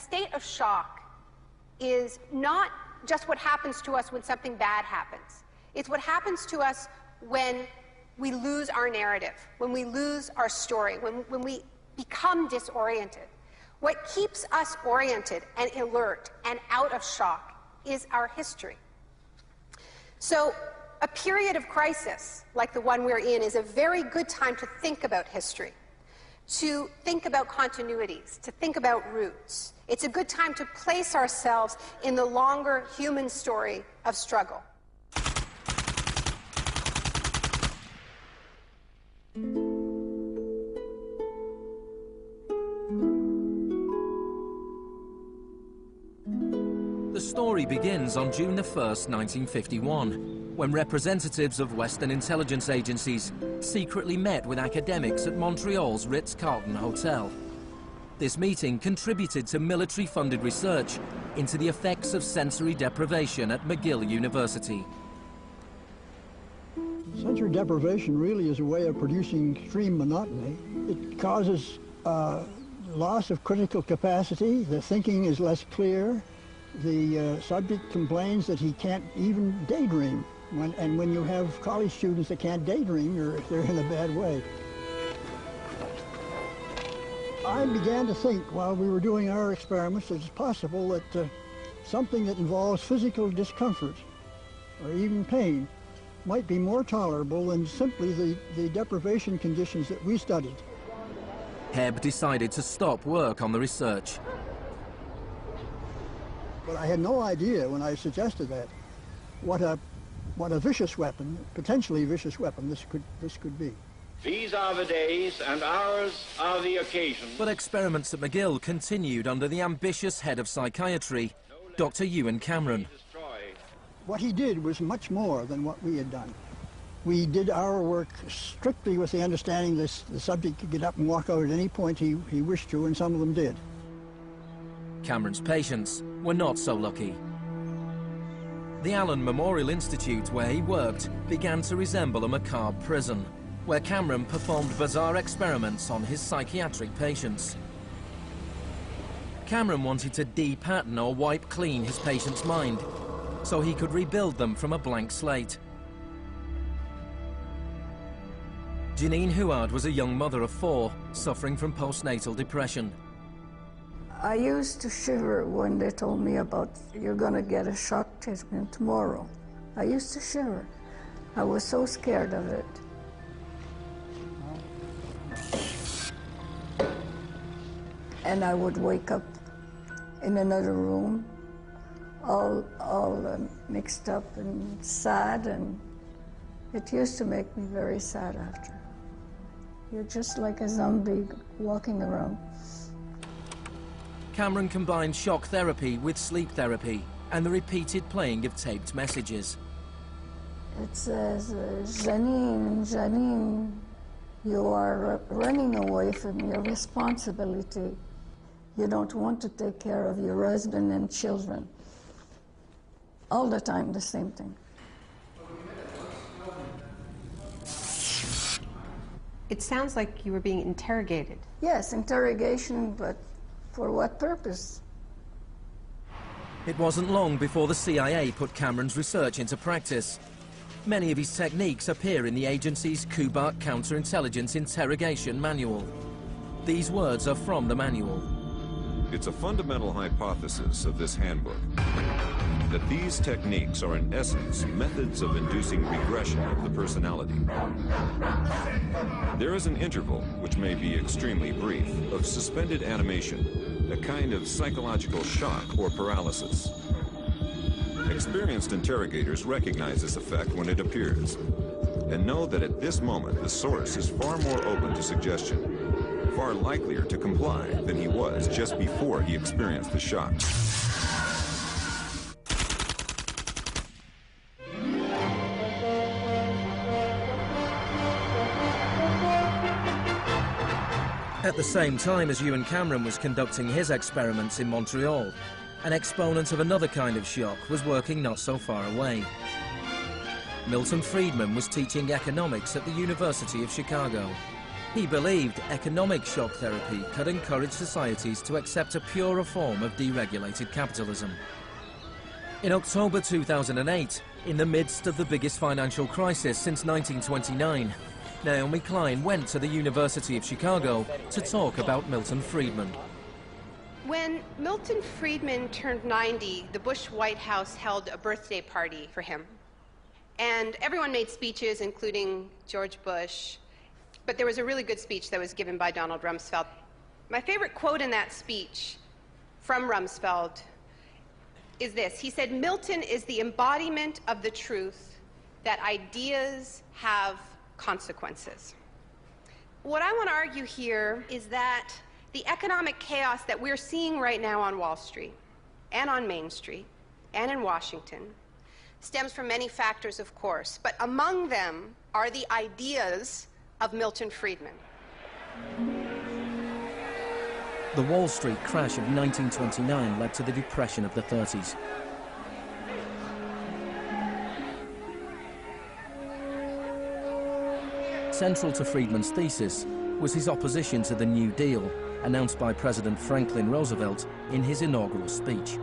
state of shock is not just what happens to us when something bad happens. It's what happens to us when we lose our narrative, when we lose our story, when we become disoriented. What keeps us oriented and alert and out of shock is our history. So a period of crisis like the one we're in is a very good time to think about history, to think about continuities, to think about roots. It's a good time to place ourselves in the longer human story of struggle. The story begins on June the 1st, 1951, when representatives of Western intelligence agencies secretly met with academics at Montreal's Ritz-Carlton Hotel. This meeting contributed to military-funded research into the effects of sensory deprivation at McGill University. Sensory deprivation really is a way of producing extreme monotony. It causes loss of critical capacity. The thinking is less clear. The subject complains that he can't even daydream. When you have college students that can't daydream, they're in a bad way. I began to think while we were doing our experiments that it's possible that something that involves physical discomfort or even pain might be more tolerable than simply the deprivation conditions that we studied. Hebb decided to stop work on the research. But I had no idea when I suggested that what a vicious weapon, potentially vicious weapon, this could be. These are the days and hours are the occasions. But experiments at McGill continued under the ambitious head of psychiatry, Dr. Ewan Cameron. What he did was much more than what we had done. We did our work strictly with the understanding that the subject could get up and walk out at any point he wished to, and some of them did. Cameron's patients were not so lucky. The Allen Memorial Institute, where he worked, began to resemble a macabre prison, where Cameron performed bizarre experiments on his psychiatric patients. Cameron wanted to de-pattern or wipe clean his patient's mind, so he could rebuild them from a blank slate. Janine Huard was a young mother of 4, suffering from postnatal depression. I used to shiver when they told me about, you're going to get a shock treatment tomorrow. I used to shiver. I was so scared of it. And I would wake up in another room, all mixed up and sad, and it used to make me very sad after. You're just like a zombie walking around. Cameron combined shock therapy with sleep therapy and the repeated playing of taped messages. It says, Janine, Janine, you are running away from your responsibility. You don't want to take care of your husband and children. All the time, the same thing. It sounds like you were being interrogated. Yes, interrogation, but for what purpose? It wasn't long before the CIA put Cameron's research into practice. Many of his techniques appear in the agency's Kubark Counterintelligence Interrogation Manual. These words are from the manual. It's a fundamental hypothesis of this handbook that these techniques are in essence methods of inducing regression of the personality. There is an interval, which may be extremely brief, of suspended animation, a kind of psychological shock or paralysis. Experienced interrogators recognize this effect when it appears and know that at this moment the source is far more open to suggestion, far likelier to comply than he was just before he experienced the shock. At the same time as Ewan Cameron was conducting his experiments in Montreal, an exponent of another kind of shock was working not so far away. Milton Friedman was teaching economics at the University of Chicago. He believed economic shock therapy could encourage societies to accept a purer form of deregulated capitalism. In October 2008, in the midst of the biggest financial crisis since 1929, Naomi Klein went to the University of Chicago to talk about Milton Friedman. When Milton Friedman turned 90, the Bush White House held a birthday party for him. And everyone made speeches, including George Bush. But there was a really good speech that was given by Donald Rumsfeld. My favorite quote in that speech from Rumsfeld is this. He said, "Milton is the embodiment of the truth that ideas have consequences." What I want to argue here is that the economic chaos that we're seeing right now on Wall Street and on Main Street and in Washington stems from many factors, of course, but among them are the ideas of Milton Friedman. The Wall Street crash of 1929 led to the Depression of the 30s. Central to Friedman's thesis was his opposition to the New Deal, announced by President Franklin Roosevelt in his inaugural speech.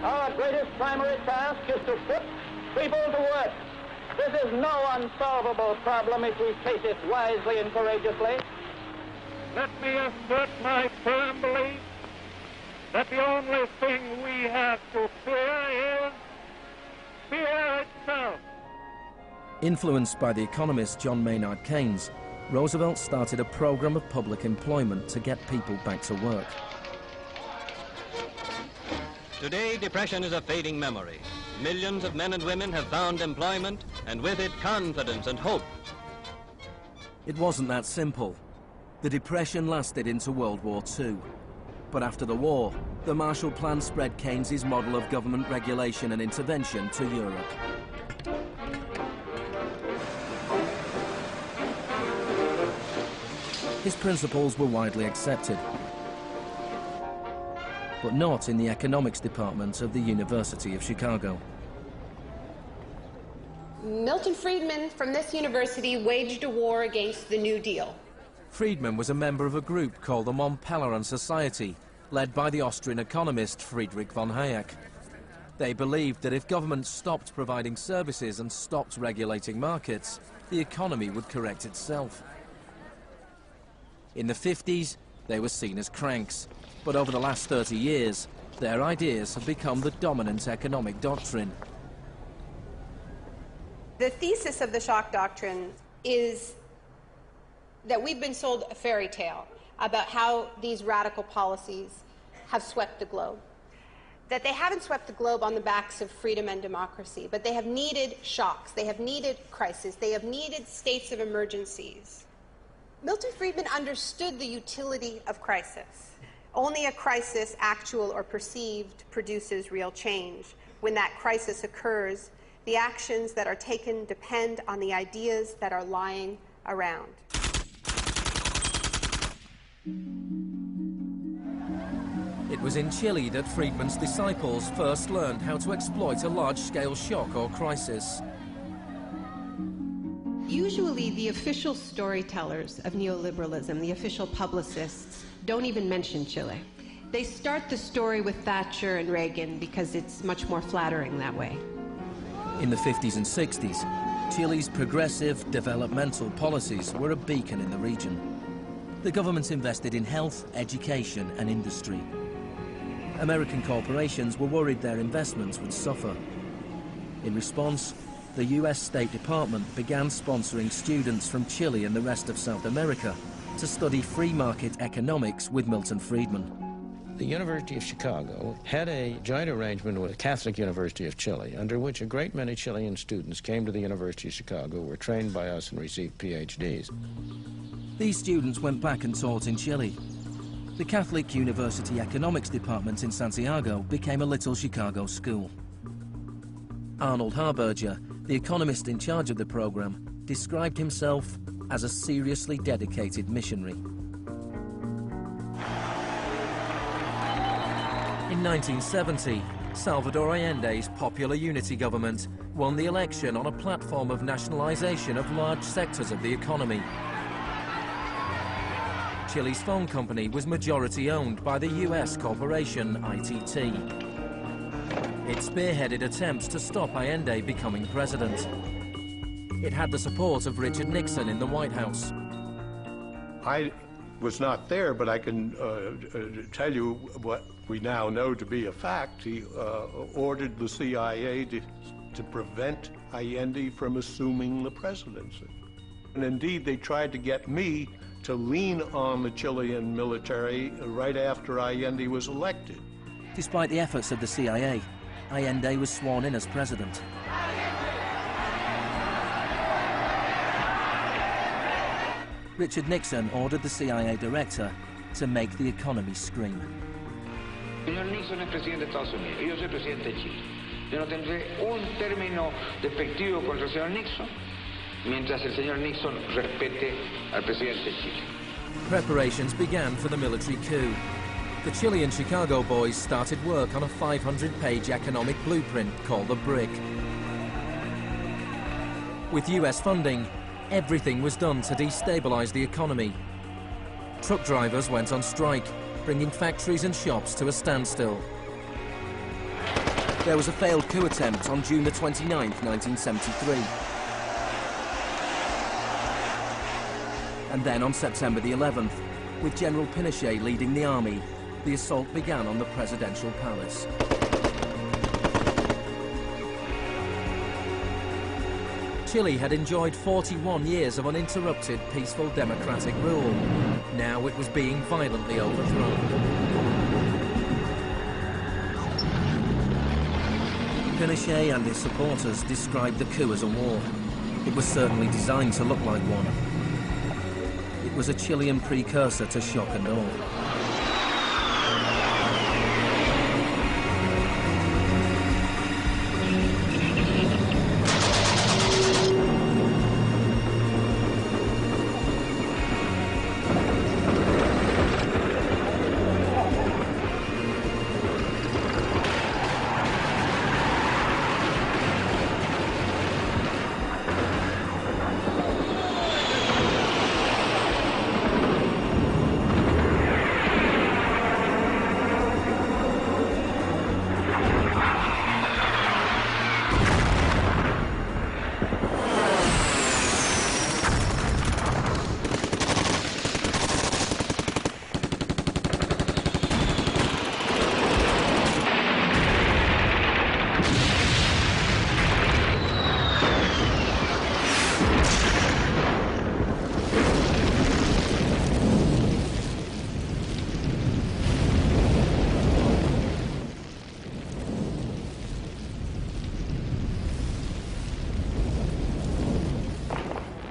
Our greatest primary task is to put people to work. This is no unsolvable problem if we face it wisely and courageously. Let me assert my firm belief that the only thing we have to fear is fear itself. Influenced by the economist John Maynard Keynes, Roosevelt started a program of public employment to get people back to work. Today, depression is a fading memory. Millions of men and women have found employment, and with it, confidence and hope. It wasn't that simple. The Depression lasted into World War II. But after the war, the Marshall Plan spread Keynes's model of government regulation and intervention to Europe. His principles were widely accepted, but not in the economics department of the University of Chicago. Milton Friedman from this university waged a war against the New Deal. Friedman was a member of a group called the Mont-Pelerin Society, led by the Austrian economist Friedrich von Hayek. They believed that if governments stopped providing services and stopped regulating markets, the economy would correct itself. In the 50s, they were seen as cranks, but over the last 30 years, their ideas have become the dominant economic doctrine. The thesis of the shock doctrine is that we've been sold a fairy tale about how these radical policies have swept the globe. That they haven't swept the globe on the backs of freedom and democracy, but they have needed shocks, they have needed crises, they have needed states of emergencies. Milton Friedman understood the utility of crisis. Only a crisis, actual or perceived, produces real change. When that crisis occurs, the actions that are taken depend on the ideas that are lying around. It was in Chile that Friedman's disciples first learned how to exploit a large-scale shock or crisis. Usually the official storytellers of neoliberalism, the official publicists, don't even mention Chile. They start the story with Thatcher and Reagan because it's much more flattering that way. In the 50s and 60s, Chile's progressive developmental policies were a beacon in the region. The government invested in health, education and industry. American corporations were worried their investments would suffer. In response, the US State Department began sponsoring students from Chile and the rest of South America to study free market economics with Milton Friedman. The University of Chicago had a joint arrangement with the Catholic University of Chile, under which a great many Chilean students came to the University of Chicago, were trained by us and received PhDs. These students went back and taught in Chile. The Catholic University Economics Department in Santiago became a little Chicago school. Arnold Harberger, the economist in charge of the program, described himself as a seriously dedicated missionary. In 1970, Salvador Allende's Popular Unity government won the election on a platform of nationalization of large sectors of the economy. Chile's phone company was majority owned by the US corporation ITT. It spearheaded attempts to stop Allende becoming president. It had the support of Richard Nixon in the White House. I was not there, but I can tell you what we now know to be a fact. He ordered the CIA to prevent Allende from assuming the presidency. And indeed, they tried to get me to lean on the Chilean military right after Allende was elected. Despite the efforts of the CIA, Allende was sworn in as president. Richard Nixon ordered the CIA director to make the economy scream. Señor Nixon es presidente de Estados Unidos y yo soy presidente de Chile. Yo no tendré un término despectivo contra el señor Nixon mientras el señor Nixon respete al presidente de Chile. Preparations began for the military coup. The Chilean Chicago boys started work on a 500-page economic blueprint called the BRIC. With US funding, everything was done to destabilize the economy. Truck drivers went on strike, bringing factories and shops to a standstill. There was a failed coup attempt on June the 29th, 1973. And then on September the 11th, with General Pinochet leading the army, the assault began on the presidential palace. Chile had enjoyed 41 years of uninterrupted, peaceful democratic rule. Now it was being violently overthrown. Pinochet and his supporters described the coup as a war. It was certainly designed to look like one. It was a Chilean precursor to shock and awe.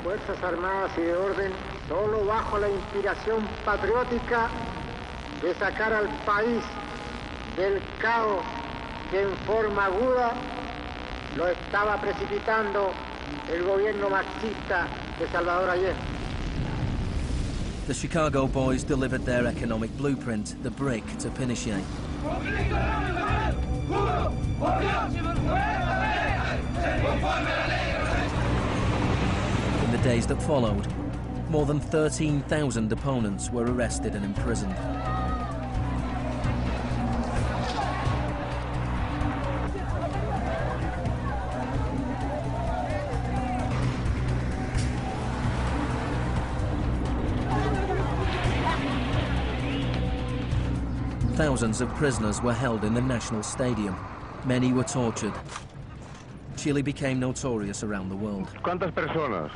Fuerzas Armadas y de Orden, solo bajo la inspiración patriótica de sacar al país del caos que en forma aguda lo estaba precipitando el gobierno marxista de Salvador Allende. The Chicago boys delivered their economic blueprint, the BRIC, to Pinochet. In the days that followed, more than 13,000 opponents were arrested and imprisoned. Thousands of prisoners were held in the National Stadium. Many were tortured. Chile became notorious around the world. ¿Cuántas personas?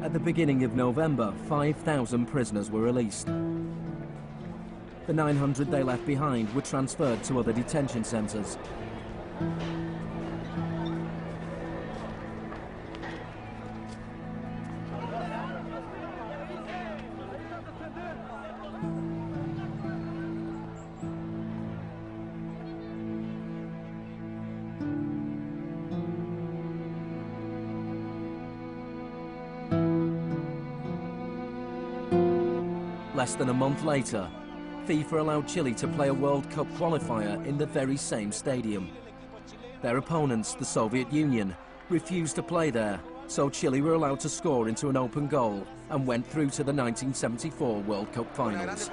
At the beginning of November, 5,000 prisoners were released. The 900 they left behind were transferred to other detention centers. Less than a month later, FIFA allowed Chile to play a World Cup qualifier in the very same stadium. Their opponents, the Soviet Union, refused to play there, so Chile were allowed to score into an open goal and went through to the 1974 World Cup finals.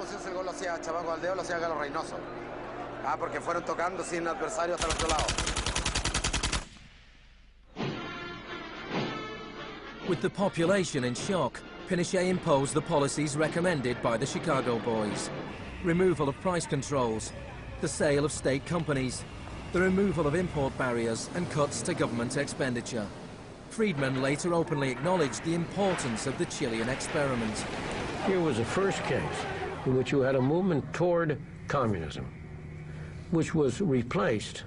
With the population in shock, Pinochet imposed the policies recommended by the Chicago Boys. Removal of price controls, the sale of state companies, the removal of import barriers and cuts to government expenditure. Friedman later openly acknowledged the importance of the Chilean experiment. Here was the first case in which you had a movement toward communism, which was replaced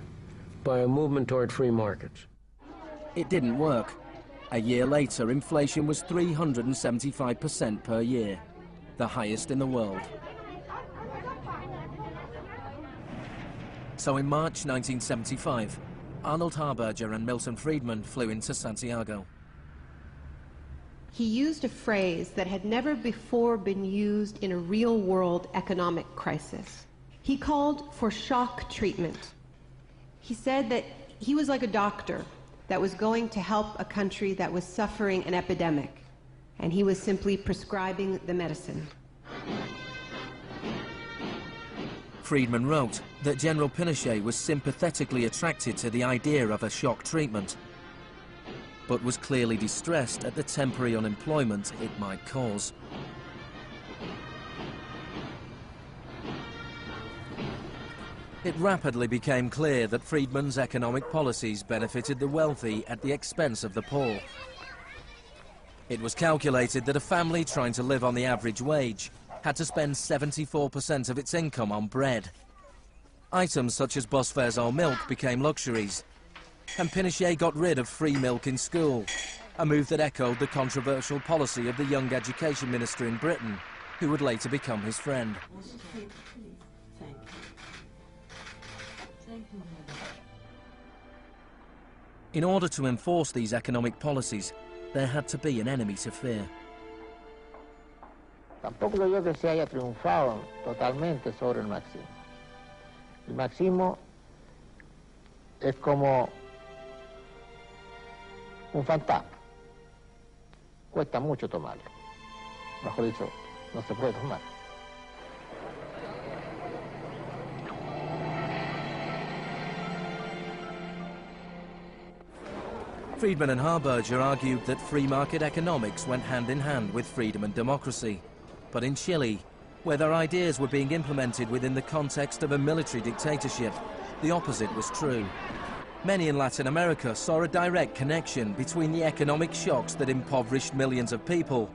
by a movement toward free markets. It didn't work. A year later, inflation was 375% per year, the highest in the world. So in March 1975, Arnold Harberger and Milton Friedman flew into Santiago. He used a phrase that had never before been used in a real-world economic crisis. He called for shock treatment. He said that he was like a doctor that was going to help a country that was suffering an epidemic, and he was simply prescribing the medicine. Friedman wrote that General Pinochet was sympathetically attracted to the idea of a shock treatment, but was clearly distressed at the temporary unemployment it might cause. It rapidly became clear that Friedman's economic policies benefited the wealthy at the expense of the poor. It was calculated that a family trying to live on the average wage had to spend 74% of its income on bread. Items such as bus fares or milk became luxuries, and Pinochet got rid of free milk in school, a move that echoed the controversial policy of the young education minister in Britain, who would later become his friend. In order to enforce these economic policies, there had to be an enemy to fear. Tampoco creo yo que se haya triunfado totalmente sobre el marxismo. El marxismo es como un fantasma. Cuesta mucho tomarlo. Mejor dicho, no se puede tomar. Friedman and Harberger argued that free market economics went hand in hand with freedom and democracy. But in Chile, where their ideas were being implemented within the context of a military dictatorship, the opposite was true. Many in Latin America saw a direct connection between the economic shocks that impoverished millions of people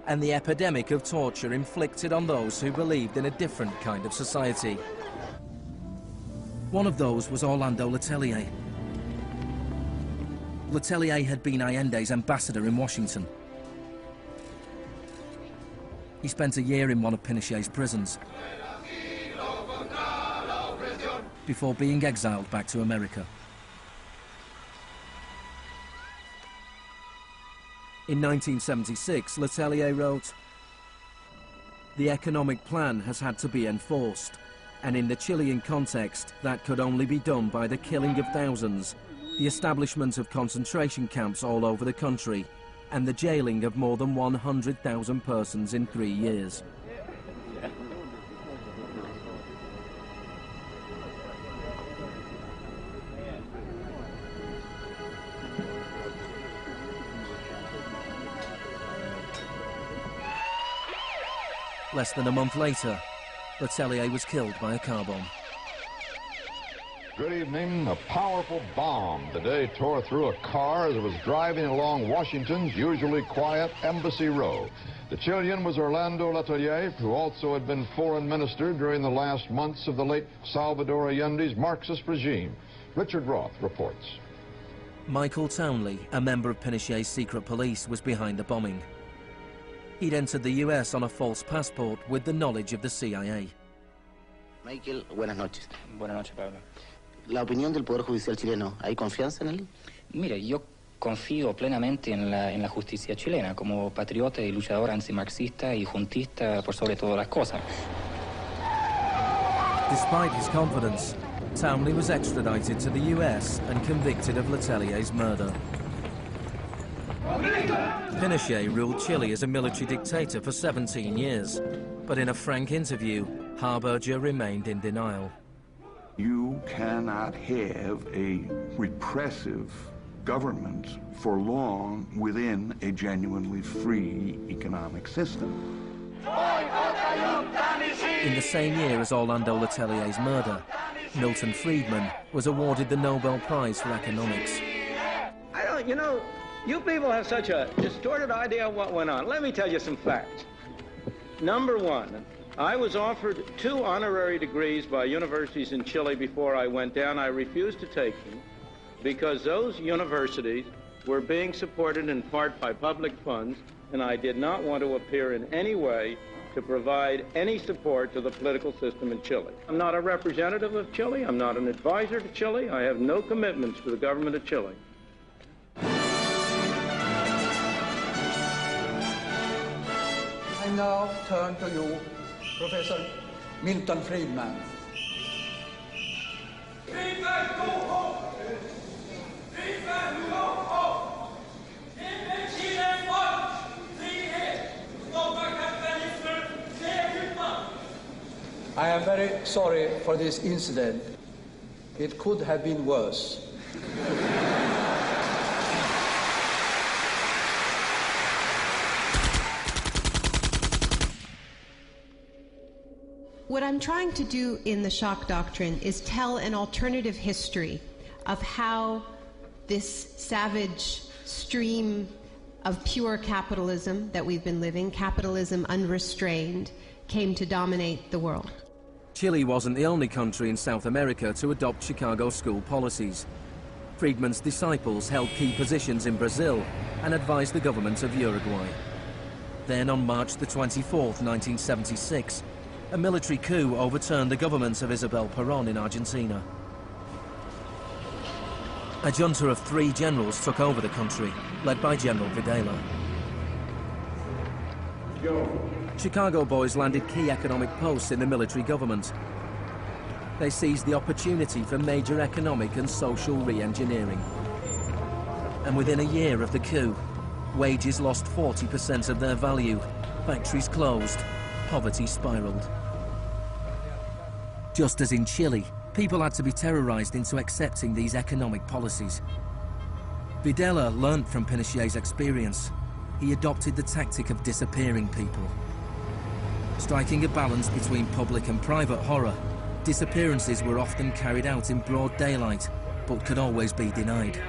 and the epidemic of torture inflicted on those who believed in a different kind of society. One of those was Orlando Letelier. Letelier had been Allende's ambassador in Washington. He spent a year in one of Pinochet's prisons before being exiled back to America. In 1976, Letelier wrote, "The economic plan has had to be enforced, and in the Chilean context, that could only be done by the killing of thousands, the establishment of concentration camps all over the country, and the jailing of more than 100,000 persons in 3 years." Less than a month later, Letelier was killed by a car bomb. Good evening. A powerful bomb today tore through a car as it was driving along Washington's usually quiet Embassy Row. The Chilean was Orlando Letelier, who also had been foreign minister during the last months of the late Salvador Allende's Marxist regime. Richard Roth reports. Michael Townley, a member of Pinochet's secret police, was behind the bombing. He'd entered the US on a false passport with the knowledge of the CIA. Michael, buenas noches. Buenas noches, Pablo. La opinión del Poder Judicial chileno, ¿hay confianza en él? Mire, yo confío plenamente en la justicia chilena como patriota y luchador antimarxista y juntista por sobre todas las cosas. Despite his confidence, Townley was extradited to the US and convicted of Letelier's murder. Pinochet ruled Chile as a military dictator for 17 years, but in a frank interview, Harberger remained in denial. You cannot have a repressive government for long within a genuinely free economic system. In the same year as Orlando Letelier's murder, Milton Friedman was awarded the Nobel Prize for Economics. You know, you people have such a distorted idea of what went on. Let me tell you some facts. Number one, I was offered 2 honorary degrees by universities in Chile before I went down. I refused to take them because those universities were being supported in part by public funds, and I did not want to appear in any way to provide any support to the political system in Chile. I'm not a representative of Chile. I'm not an advisor to Chile. I have no commitments to the government of Chile. I now turn to you, Professor Milton Friedman. I am very sorry for this incident. It could have been worse. What I'm trying to do in the shock doctrine is tell an alternative history of how this savage stream of pure capitalism that we've been living, capitalism unrestrained, came to dominate the world. Chile wasn't the only country in South America to adopt Chicago school policies. Friedman's disciples held key positions in Brazil and advised the government of Uruguay. Then on March the 24th, 1976, a military coup overturned the government of Isabel Perón in Argentina. A junta of 3 generals took over the country, led by General Videla. Chicago boys landed key economic posts in the military government. They seized the opportunity for major economic and social re-engineering. And within a year of the coup, wages lost 40% of their value, factories closed, poverty spiraled. Just as in Chile, people had to be terrorized into accepting these economic policies. Videla learned from Pinochet's experience. He adopted the tactic of disappearing people. Striking a balance between public and private horror, disappearances were often carried out in broad daylight, but could always be denied.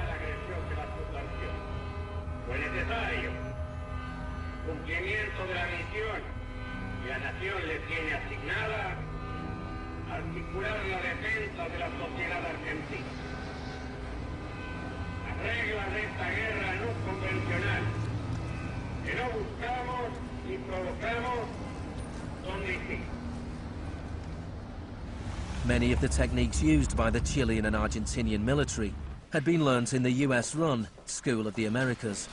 Many of the techniques used by the Chilean and Argentinian military had been learnt in the US-run School of the Americas.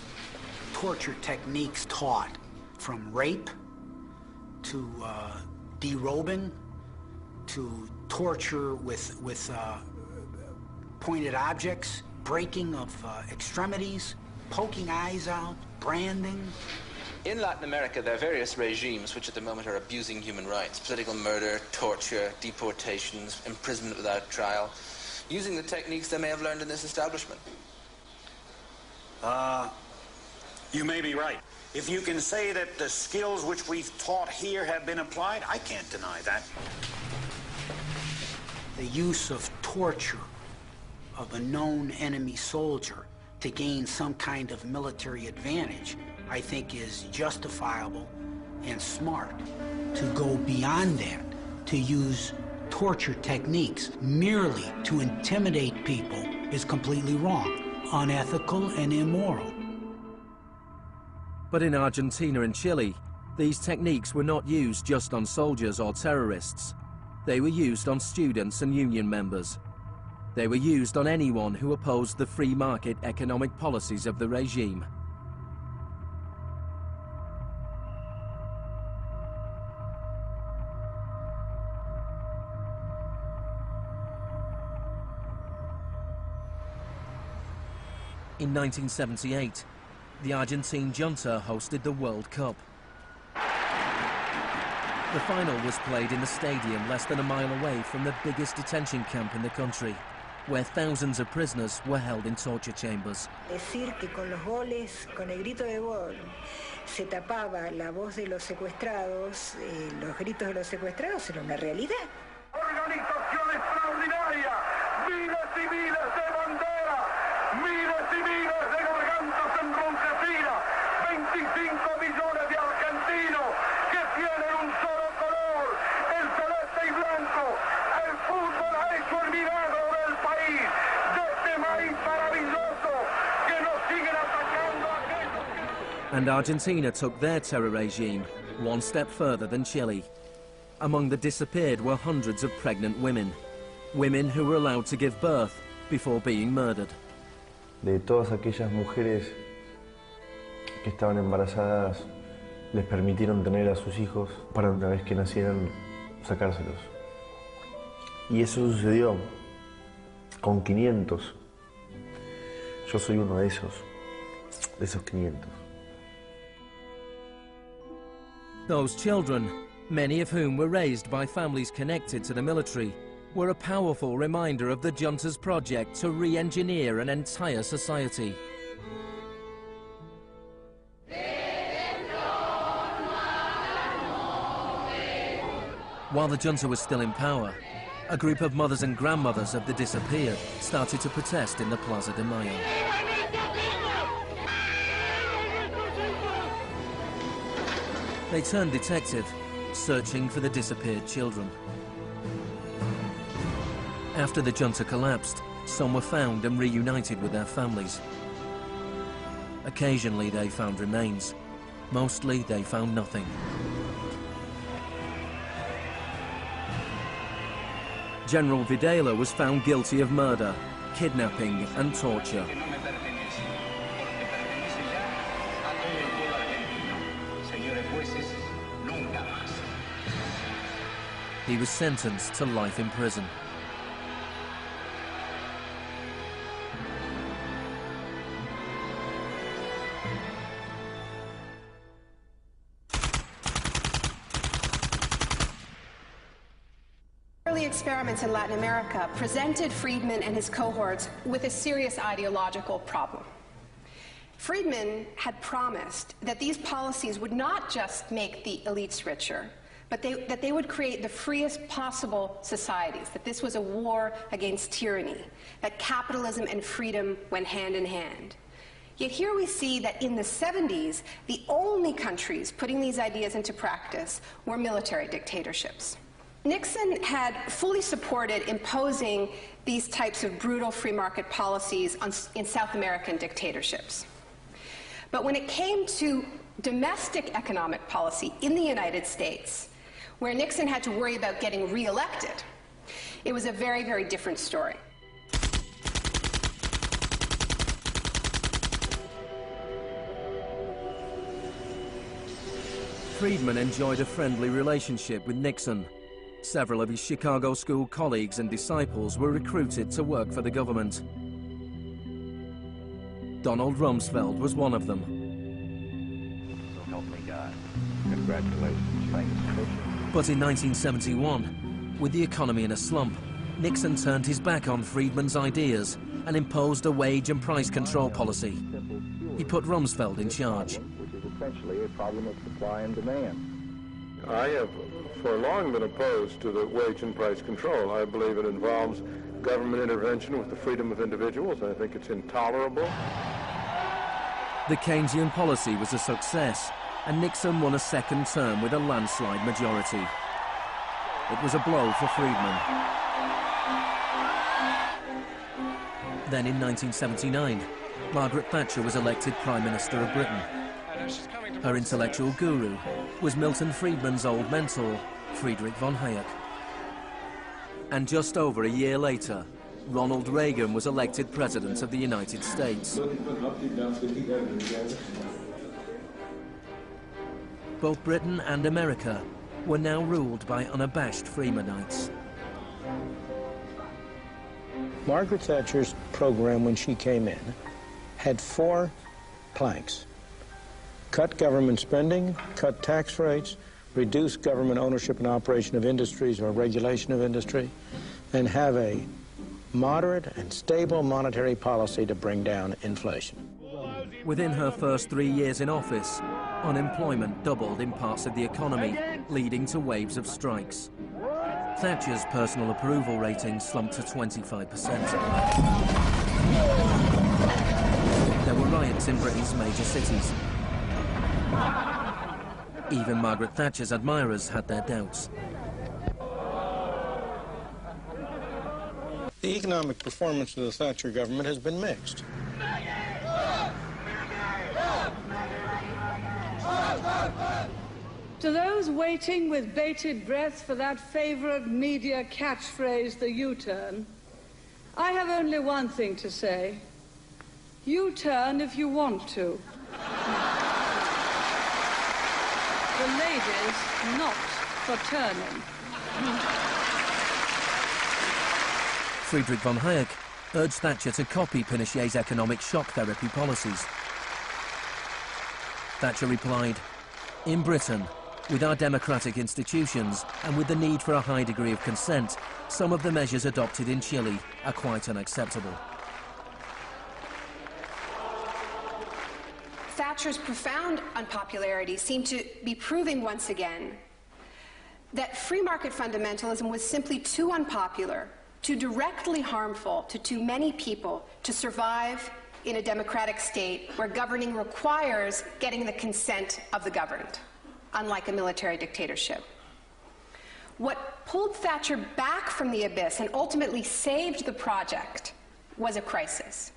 Torture techniques taught, from rape to derobing to torture with pointed objects, breaking of extremities, poking eyes out, branding. In Latin America, there are various regimes which at the moment are abusing human rights. Political murder, torture, deportations, imprisonment without trial, using the techniques they may have learned in this establishment. You may be right. If you can say that the skills which we've taught here have been applied, I can't deny that. The use of torture of a known enemy soldier to gain some kind of military advantage, I think is justifiable and smart. To go beyond that, to use torture techniques merely to intimidate people is completely wrong, unethical and immoral. But in Argentina and Chile, these techniques were not used just on soldiers or terrorists. They were used on students and union members. They were used on anyone who opposed the free market economic policies of the regime. In 1978, the Argentine junta hosted the World Cup. The final was played in the stadium less than a mile away from the biggest detention camp in the country, where thousands of prisoners were held in torture chambers. Decir que con los goles, con el grito de gol, se tapaba la voz de los secuestrados, los gritos de los secuestrados era una realidad. Organización extraordinaria, miles y miles de banderas, miles y miles de gargantas enronquecidas, 25 millones de argentinos que tienen un solo color, el celeste y blanco. El fútbol ha hecho el milagro del país, de este país maravilloso que nos siguen atacando a aquellos que... And Argentina took their terror regime one step further than Chile. Among the disappeared were hundreds of pregnant women, women who were allowed to give birth before being murdered. De todas aquellas mujeres que estaban embarazadas, les permitieron tener a sus hijos para una vez que nacieran sacárselos. Y eso sucedió con 500. Yo soy uno de esos 500. Those children, many of whom were raised by families connected to the military, were a powerful reminder of the junta's project to re-engineer an entire society. While the junta was still in power, a group of mothers and grandmothers of the disappeared started to protest in the Plaza de Mayo. They turned detective, searching for the disappeared children. After the junta collapsed, some were found and reunited with their families. Occasionally they found remains. Mostly they found nothing. General Videla was found guilty of murder, kidnapping and torture. He was sentenced to life in prison. Early experiments in Latin America presented Friedman and his cohorts with a serious ideological problem. Friedman had promised that these policies would not just make the elites richer, but that they would create the freest possible societies, that this was a war against tyranny, that capitalism and freedom went hand in hand. Yet here we see that in the 70s, the only countries putting these ideas into practice were military dictatorships. Nixon had fully supported imposing these types of brutal free market policies in South American dictatorships. But when it came to domestic economic policy in the United States, where Nixon had to worry about getting reelected, it was a very, very different story. Friedman enjoyed a friendly relationship with Nixon. Several of his Chicago school colleagues and disciples were recruited to work for the government. Donald Rumsfeld was one of them. So help me God. Congratulations. Thanks. But in 1971, with the economy in a slump, Nixon turned his back on Friedman's ideas and imposed a wage and price control policy. He put Rumsfeld in charge. Which is essentially a problem of supply and demand. I have for long been opposed to the wage and price control. I believe it involves government intervention with the freedom of individuals. I think it's intolerable. The Keynesian policy was a success, and Nixon won a second term with a landslide majority. It was a blow for Friedman. Then in 1979, Margaret Thatcher was elected Prime Minister of Britain. Her intellectual guru was Milton Friedman's old mentor, Friedrich von Hayek. And just over a year later, Ronald Reagan was elected President of the United States. Both Britain and America were now ruled by unabashed Freemanites. Margaret Thatcher's program when she came in had 4 planks. Cut government spending, cut tax rates, reduce government ownership and operation of industries or regulation of industry, and have a moderate and stable monetary policy to bring down inflation. Within her first 3 years in office, unemployment doubled in parts of the economy, leading to waves of strikes. Thatcher's personal approval rating slumped to 25%. There were riots in Britain's major cities. Even Margaret Thatcher's admirers had their doubts. The economic performance of the Thatcher government has been mixed. To those waiting with bated breath for that favorite media catchphrase, the U-turn, I have only one thing to say. U-turn if you want to. The ladies not for turning. Friedrich von Hayek urged Thatcher to copy Pinochet's economic shock therapy policies. Thatcher replied, "In Britain, with our democratic institutions and with the need for a high degree of consent, some of the measures adopted in Chile are quite unacceptable." Thatcher's profound unpopularity seemed to be proving once again that free market fundamentalism was simply too unpopular, too directly harmful to too many people to survive in a democratic state where governing requires getting the consent of the governed, unlike a military dictatorship. What pulled Thatcher back from the abyss and ultimately saved the project was a crisis.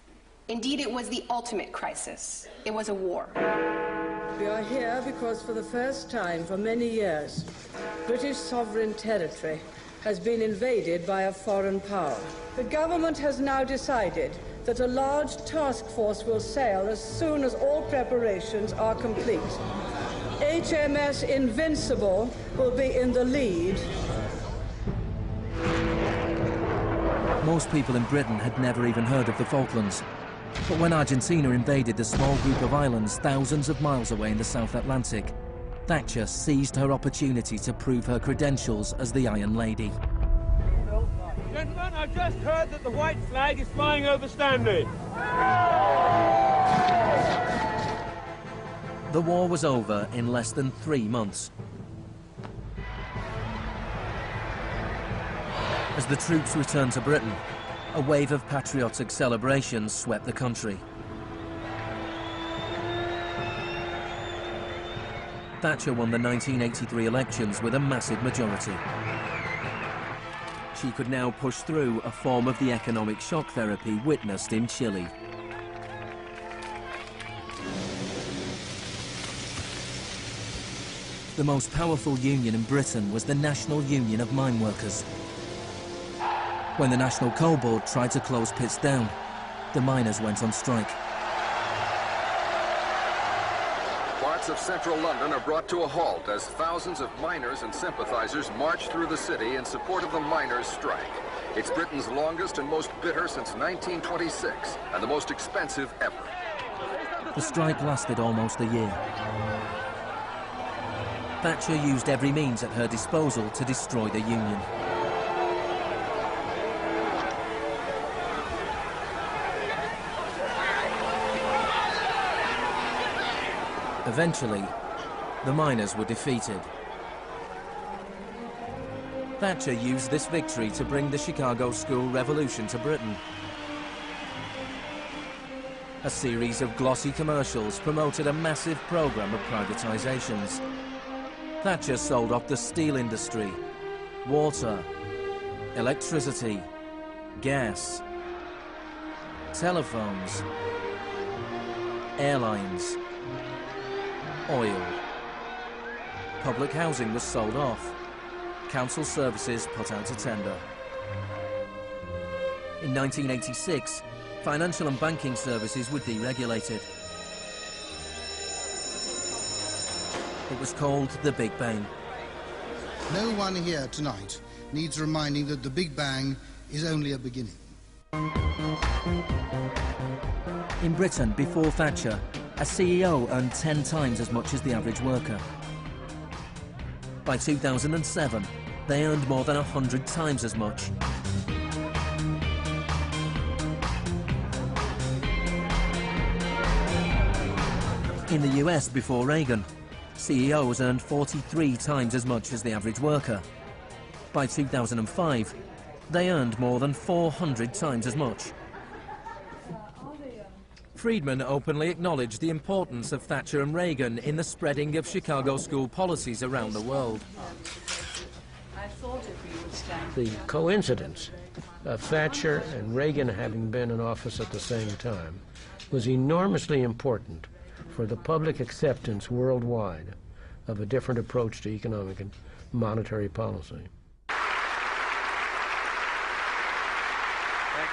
Indeed, it was the ultimate crisis. It was a war. We are here because for the first time for many years, British sovereign territory has been invaded by a foreign power. The government has now decided that a large task force will sail as soon as all preparations are complete. HMS Invincible will be in the lead. Most people in Britain had never even heard of the Falklands. But when Argentina invaded the small group of islands thousands of miles away in the South Atlantic, Thatcher seized her opportunity to prove her credentials as the Iron Lady. Gentlemen, I've just heard that the white flag is flying over Stanley. The war was over in less than 3 months. As the troops returned to Britain, a wave of patriotic celebrations swept the country. Thatcher won the 1983 elections with a massive majority. She could now push through a form of the economic shock therapy witnessed in Chile. The most powerful union in Britain was the National Union of Mine Workers. When the National Coal Board tried to close pits down, the miners went on strike. Parts of central London are brought to a halt as thousands of miners and sympathizers march through the city in support of the miners' strike. It's Britain's longest and most bitter since 1926, and the most expensive ever. The strike lasted almost a year. Thatcher used every means at her disposal to destroy the union. Eventually, the miners were defeated. Thatcher used this victory to bring the Chicago School Revolution to Britain. A series of glossy commercials promoted a massive program of privatizations. Thatcher sold off the steel industry, water, electricity, gas, telephones, airlines, oil. Public housing was sold off. Council services put out to tender. In 1986, financial and banking services were deregulated. It was called the Big Bang. No one here tonight needs reminding that the Big Bang is only a beginning. In Britain, before Thatcher, a CEO earned 10 times as much as the average worker. By 2007, they earned more than 100 times as much. In the US, before Reagan, CEOs earned 43 times as much as the average worker. By 2005, they earned more than 400 times as much. Friedman openly acknowledged the importance of Thatcher and Reagan in the spreading of Chicago school policies around the world. The coincidence of Thatcher and Reagan having been in office at the same time was enormously important for the public acceptance worldwide of a different approach to economic and monetary policy. Thank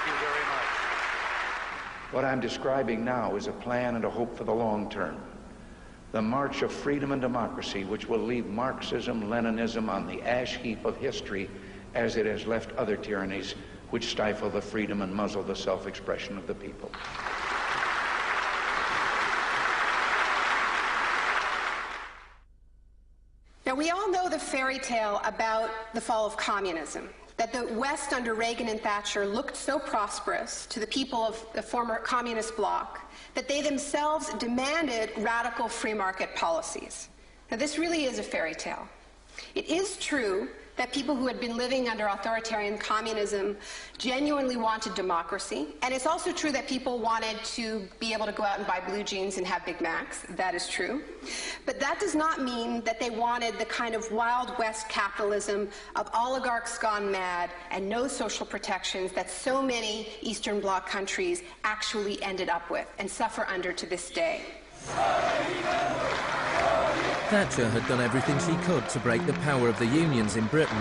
you very much. What I'm describing now is a plan and a hope for the long term. The march of freedom and democracy, which will leave Marxism, Leninism on the ash heap of history as it has left other tyrannies which stifle the freedom and muzzle the self-expression of the people. Now, we all know the fairy tale about the fall of communism, that the West under Reagan and Thatcher looked so prosperous to the people of the former communist bloc that they themselves demanded radical free market policies. Now, this really is a fairy tale. It is true that people who had been living under authoritarian communism genuinely wanted democracy. And it's also true that people wanted to be able to go out and buy blue jeans and have Big Macs. That is true. But that does not mean that they wanted the kind of Wild West capitalism of oligarchs gone mad and no social protections that so many Eastern Bloc countries actually ended up with and suffer under to this day. Thatcher had done everything she could to break the power of the unions in Britain.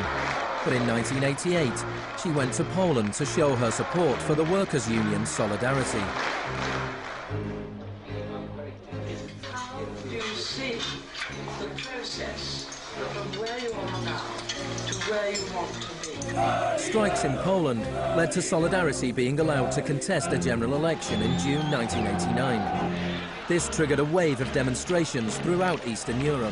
But in 1988, she went to Poland to show her support for the workers' union Solidarity. You see the process from where you are now to where you want to be. Strikes in Poland led to Solidarity being allowed to contest a general election in June 1989. This triggered a wave of demonstrations throughout Eastern Europe.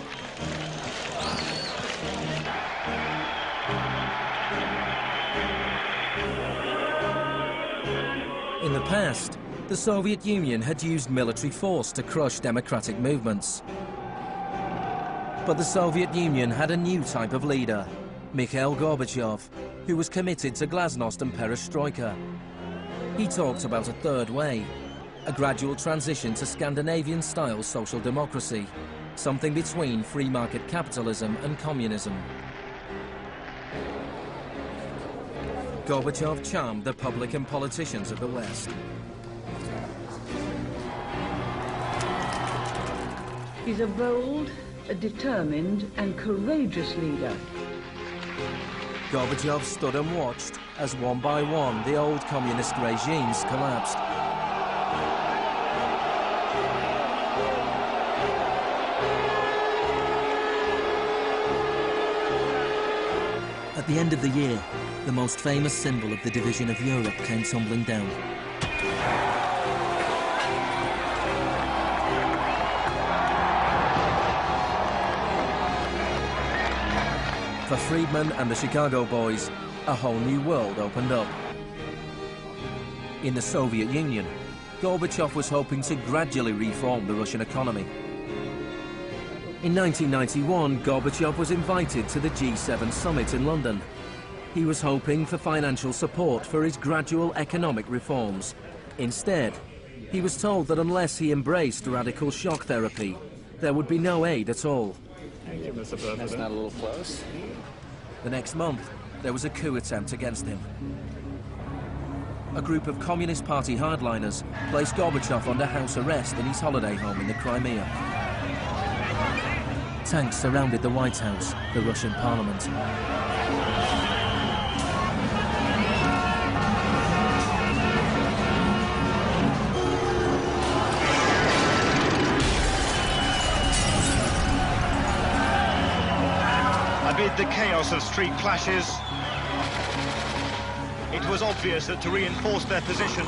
In the past, the Soviet Union had used military force to crush democratic movements. But the Soviet Union had a new type of leader, Mikhail Gorbachev, who was committed to glasnost and perestroika. He talked about a third way, a gradual transition to Scandinavian-style social democracy, something between free market capitalism and communism. Gorbachev charmed the public and politicians of the West. He's a bold, a determined and courageous leader. Gorbachev stood and watched as one by one the old communist regimes collapsed. At the end of the year, the most famous symbol of the division of Europe came tumbling down. For Friedman and the Chicago boys, a whole new world opened up. In the Soviet Union, Gorbachev was hoping to gradually reform the Russian economy. In 1991, Gorbachev was invited to the G7 summit in London. He was hoping for financial support for his gradual economic reforms. Instead, he was told that unless he embraced radical shock therapy, there would be no aid at all. Thank you, Mr. President. That's not a little close. The next month, there was a coup attempt against him. A group of Communist Party hardliners placed Gorbachev under house arrest in his holiday home in the Crimea. Tanks surrounded the White House, the Russian parliament. Amid the chaos of street clashes, it was obvious that to reinforce their position,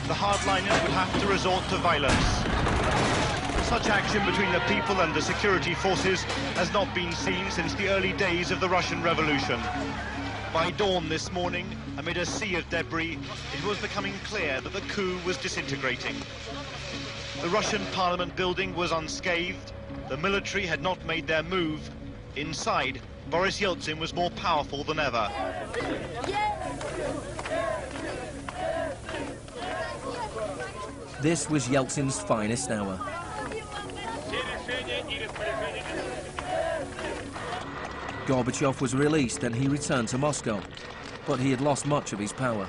the hardliners would have to resort to violence. Such action between the people and the security forces has not been seen since the early days of the Russian Revolution. By dawn this morning, amid a sea of debris, it was becoming clear that the coup was disintegrating. The Russian parliament building was unscathed, the military had not made their move. Inside, Boris Yeltsin was more powerful than ever. This was Yeltsin's finest hour. Gorbachev was released and he returned to Moscow, but he had lost much of his power.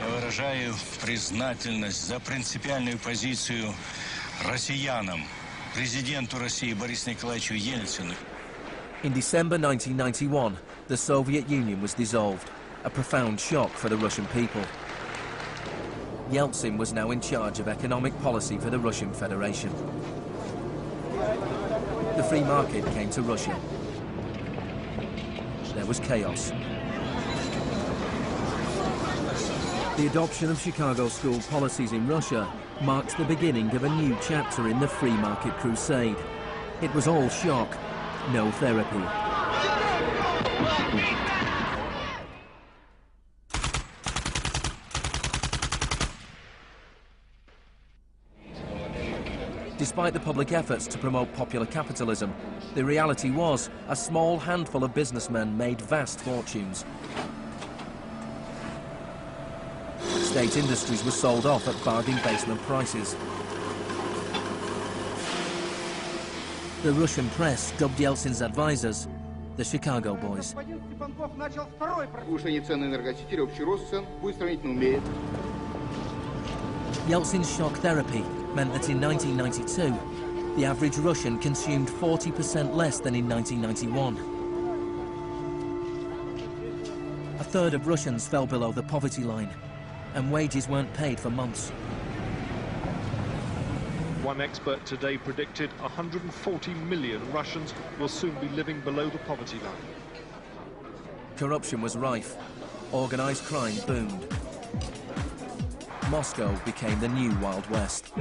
Я выражаю признательность за принципиальную позицию россиянам, президенту России Борису Николаевичу Ельцину. In December 1991, the Soviet Union was dissolved, a profound shock for the Russian people. Yeltsin was now in charge of economic policy for the Russian Federation. The free market came to Russia. There was chaos. The adoption of Chicago school policies in Russia marked the beginning of a new chapter in the free market crusade. It was all shock, no therapy. Despite the public efforts to promote popular capitalism, the reality was a small handful of businessmen made vast fortunes. State industries were sold off at bargain basement prices. The Russian press dubbed Yeltsin's advisors the Chicago Boys. Yeltsin's shock therapy meant that in 1992, the average Russian consumed 40% less than in 1991. A third of Russians fell below the poverty line, and wages weren't paid for months. One expert today predicted 140 million Russians will soon be living below the poverty line. Corruption was rife. Organized crime boomed. Moscow became the new Wild West.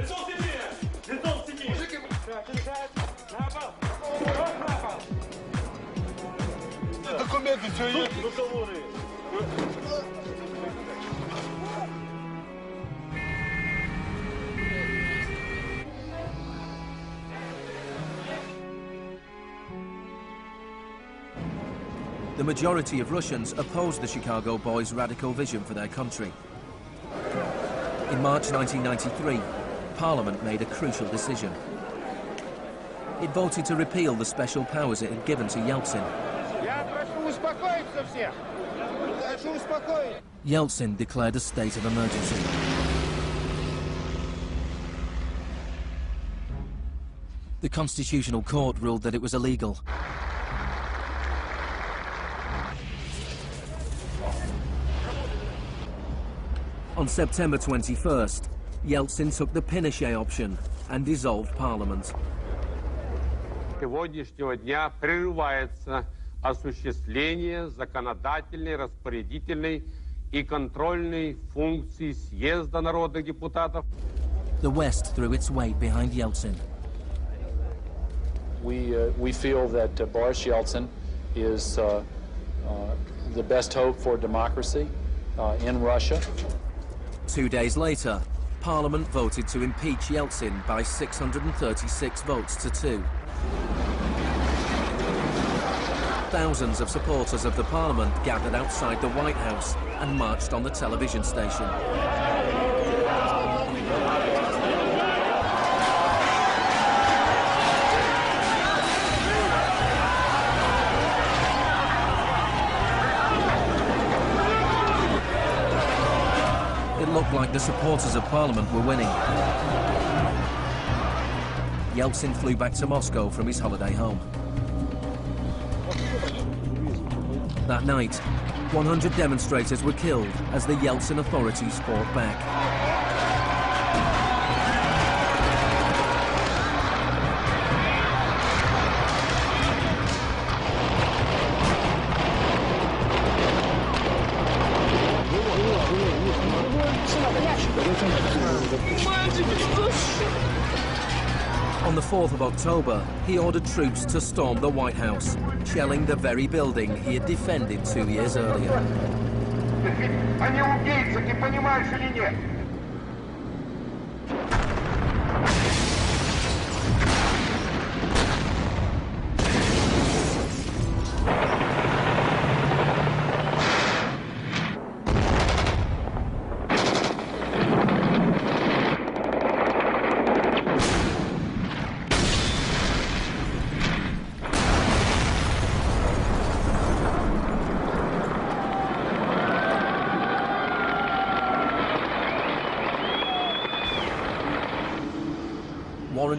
The majority of Russians opposed the Chicago Boys' radical vision for their country. In March 1993, Parliament made a crucial decision. It voted to repeal the special powers it had given to Yeltsin. Yeltsin declared a state of emergency. The Constitutional Court ruled that it was illegal. On September 21st, Yeltsin took the Pinochet option and dissolved Parliament. Сегодняшнего дня прерывается осуществление законодательной, распорядительной и контрольной функций съезда народных депутатов. The West threw its weight behind Yeltsin. We feel that Boris Yeltsin is the best hope for democracy in Russia. 2 days later, Parliament voted to impeach Yeltsin by 636 votes to 2. Thousands of supporters of the Parliament gathered outside the White House and marched on the television station. It looked like the supporters of Parliament were winning. Yeltsin flew back to Moscow from his holiday home. That night, 100 demonstrators were killed as the Yeltsin authorities fought back. On the 4th of October, he ordered troops to storm the White House, shelling the very building he had defended 2 years earlier.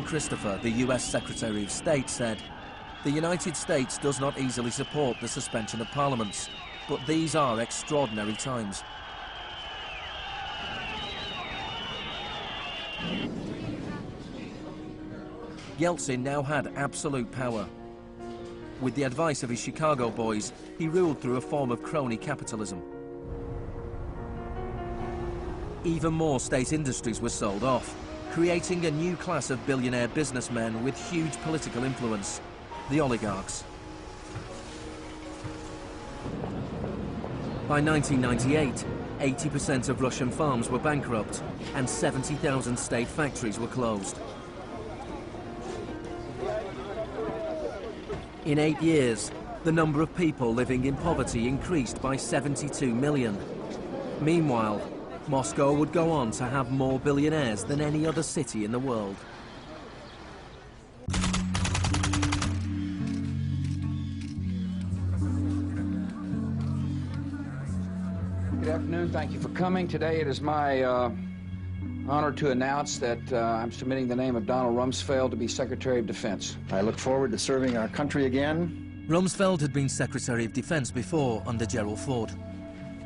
Christopher, the US Secretary of State, said, "The United States does not easily support the suspension of parliaments, but these are extraordinary times." Yeltsin now had absolute power. With the advice of his Chicago boys, he ruled through a form of crony capitalism. Even more state industries were sold off, creating a new class of billionaire businessmen with huge political influence, the oligarchs. By 1998, 80% of Russian farms were bankrupt and 70,000 state factories were closed. In 8 years, the number of people living in poverty increased by 72 million. Meanwhile, Moscow would go on to have more billionaires than any other city in the world. Good afternoon. Thank you for coming. Today it is my honor to announce that I'm submitting the name of Donald Rumsfeld to be Secretary of Defense. I look forward to serving our country again. Rumsfeld had been Secretary of Defense before under Gerald Ford.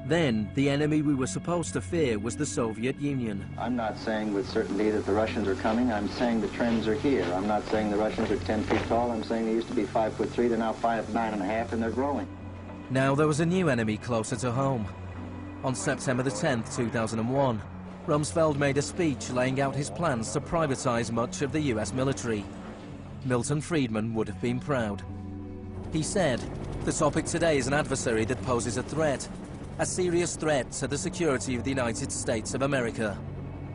Then, the enemy we were supposed to fear was the Soviet Union. I'm not saying with certainty that the Russians are coming. I'm saying the trends are here. I'm not saying the Russians are 10 feet tall. I'm saying they used to be 5'3", they're now 5'9½", and they're growing. Now there was a new enemy closer to home. On September the 10th, 2001, Rumsfeld made a speech laying out his plans to privatize much of the US military. Milton Friedman would have been proud. He said, "The topic today is an adversary that poses a threat. A serious threat to the security of the United States of America.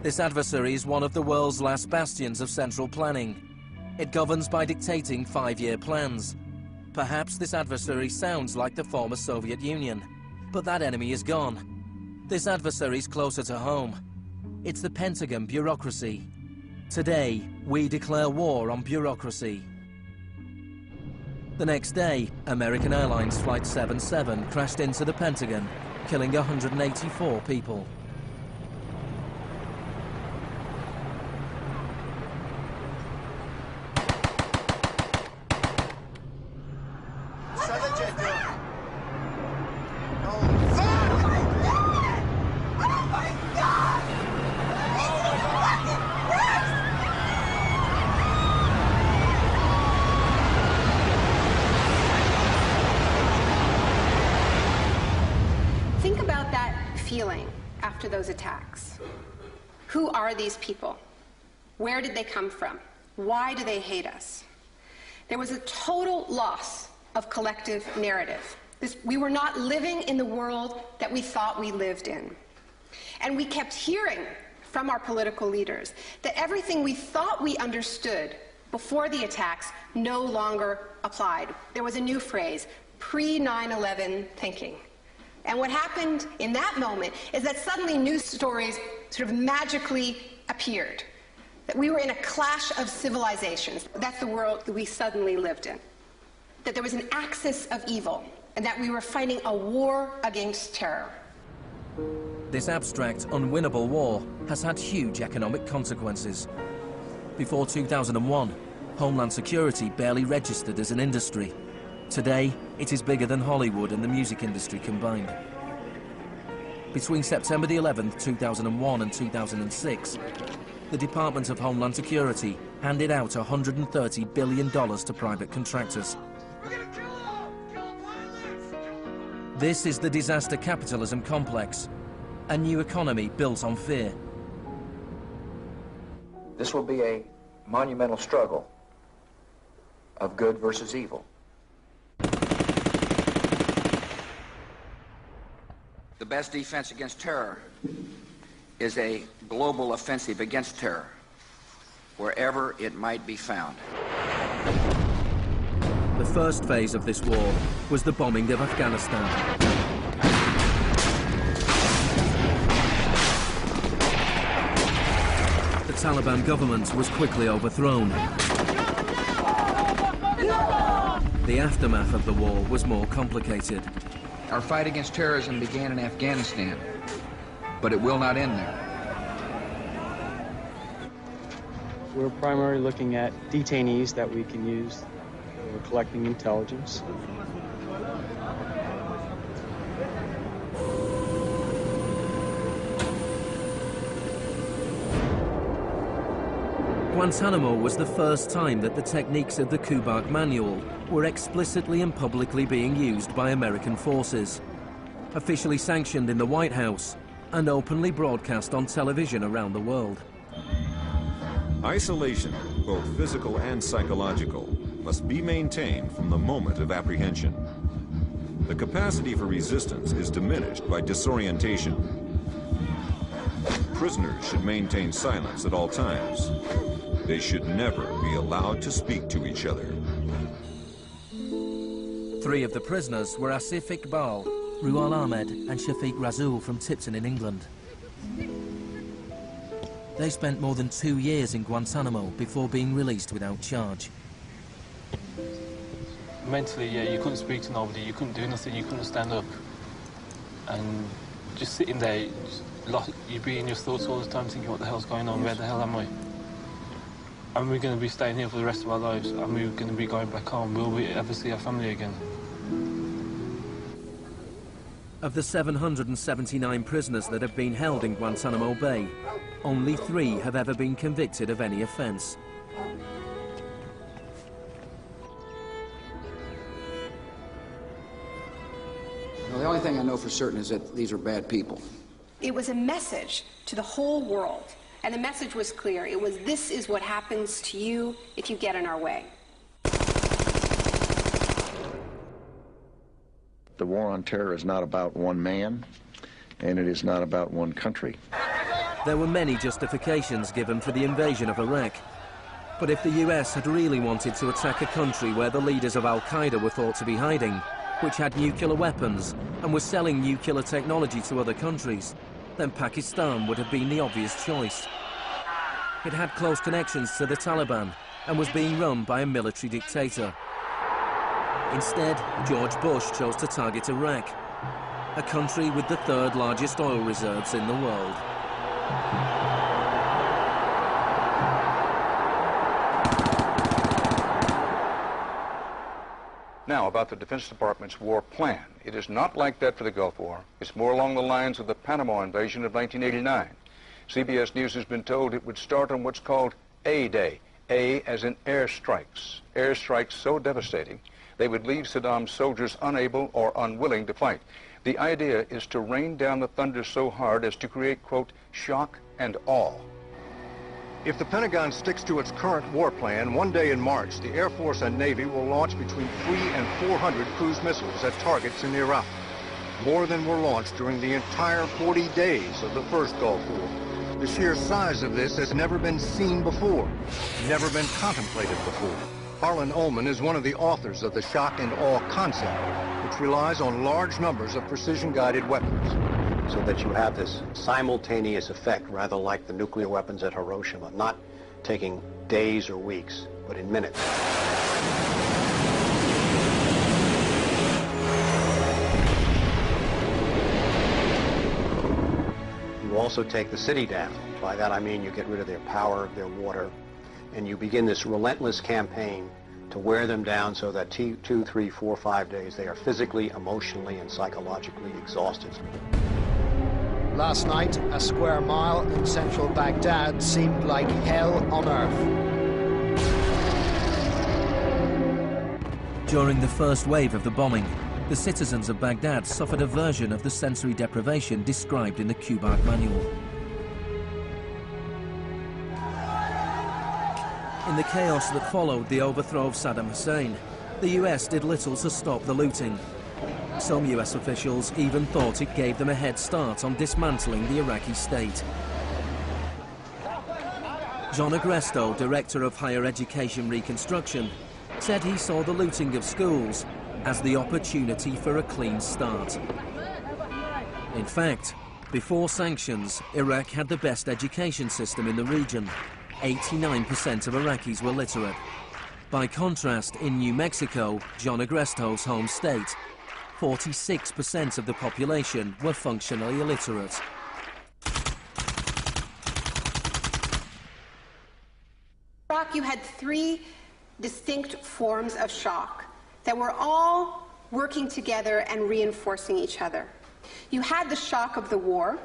This adversary is one of the world's last bastions of central planning. It governs by dictating 5-year plans. Perhaps this adversary sounds like the former Soviet Union, but that enemy is gone. This adversary is closer to home. It's the Pentagon bureaucracy. Today, we declare war on bureaucracy." The next day, American Airlines Flight 77 crashed into the Pentagon, killing 184 people. Feeling after those attacks. Who are these people? Where did they come from? Why do they hate us? There was a total loss of collective narrative. We were not living in the world that we thought we lived in. And we kept hearing from our political leaders that everything we thought we understood before the attacks no longer applied. There was a new phrase, pre-9/11 thinking. And what happened in that moment is that suddenly news stories sort of magically appeared. That we were in a clash of civilizations. That's the world that we suddenly lived in. That there was an axis of evil, and that we were fighting a war against terror. This abstract, unwinnable war has had huge economic consequences. Before 2001, Homeland Security barely registered as an industry. Today, it is bigger than Hollywood and the music industry combined. Between September the 11th, 2001 and 2006, the Department of Homeland Security handed out $130 billion to private contractors. This is the disaster capitalism complex, a new economy built on fear. This will be a monumental struggle of good versus evil. The best defense against terror is a global offensive against terror, wherever it might be found. The first phase of this war was the bombing of Afghanistan. The Taliban government was quickly overthrown. The aftermath of the war was more complicated. Our fight against terrorism began in Afghanistan, but it will not end there. We're primarily looking at detainees that we can use. We're collecting intelligence. Guantanamo was the first time that the techniques of the Kubark Manual were explicitly and publicly being used by American forces, officially sanctioned in the White House and openly broadcast on television around the world. Isolation, both physical and psychological, must be maintained from the moment of apprehension. The capacity for resistance is diminished by disorientation. Prisoners should maintain silence at all times. They should never be allowed to speak to each other. 3 of the prisoners were Asif Iqbal, Ruhal Ahmed and Shafiq Rasool from Tipton in England. They spent more than 2 years in Guantanamo before being released without charge. Mentally, yeah, you couldn't speak to nobody, you couldn't do nothing, you couldn't stand up. And just sitting there, you'd be in your thoughts all the time thinking, what the hell's going on, where the hell am I? Are we going to be staying here for the rest of our lives? Are we going to be going back home? Will we ever see our family again? Of the 779 prisoners that have been held in Guantanamo Bay, only 3 have ever been convicted of any offense. Well, the only thing I know for certain is that these are bad people. It was a message to the whole world. And the message was clear. It was, this is what happens to you if you get in our way. The war on terror is not about one man, and it is not about one country. There were many justifications given for the invasion of Iraq. But if the US had really wanted to attack a country where the leaders of Al-Qaeda were thought to be hiding, which had nuclear weapons and was selling nuclear technology to other countries, then Pakistan would have been the obvious choice. It had close connections to the Taliban and was being run by a military dictator. Instead, George Bush chose to target Iraq, a country with the 3rd largest oil reserves in the world. Now, about the Defense Department's war plan. It is not like that for the Gulf War. It's more along the lines of the Panama invasion of 1989. CBS News has been told it would start on what's called A-Day. A as in airstrikes. Airstrikes so devastating, they would leave Saddam's soldiers unable or unwilling to fight. The idea is to rain down the thunder so hard as to create, quote, shock and awe. If the Pentagon sticks to its current war plan, one day in March, the Air Force and Navy will launch between 300 and 400 cruise missiles at targets in Iraq. More than were launched during the entire 40 days of the first Gulf War. The sheer size of this has never been seen before, never been contemplated before. Harlan Ullman is one of the authors of the shock and awe concept, which relies on large numbers of precision-guided weapons. So that you have this simultaneous effect, rather like the nuclear weapons at Hiroshima, not taking days or weeks, but in minutes. You also take the city down. By that I mean you get rid of their power, their water, and you begin this relentless campaign to wear them down so that 2, 3, 4, 5 days they are physically, emotionally, and psychologically exhausted. Last night, a square mile in central Baghdad seemed like hell on earth. During the first wave of the bombing, the citizens of Baghdad suffered a version of the sensory deprivation described in the Kubark Manual. In the chaos that followed the overthrow of Saddam Hussein, the US did little to stop the looting. Some US officials even thought it gave them a head start on dismantling the Iraqi state. John Agresto, Director of Higher Education Reconstruction, said he saw the looting of schools as the opportunity for a clean start. In fact, before sanctions, Iraq had the best education system in the region. 89% of Iraqis were literate. By contrast, in New Mexico, John Agresto's home state, 46% of the population were functionally illiterate. Iraq, you had three distinct forms of shock that were all working together and reinforcing each other. You had the shock of the war,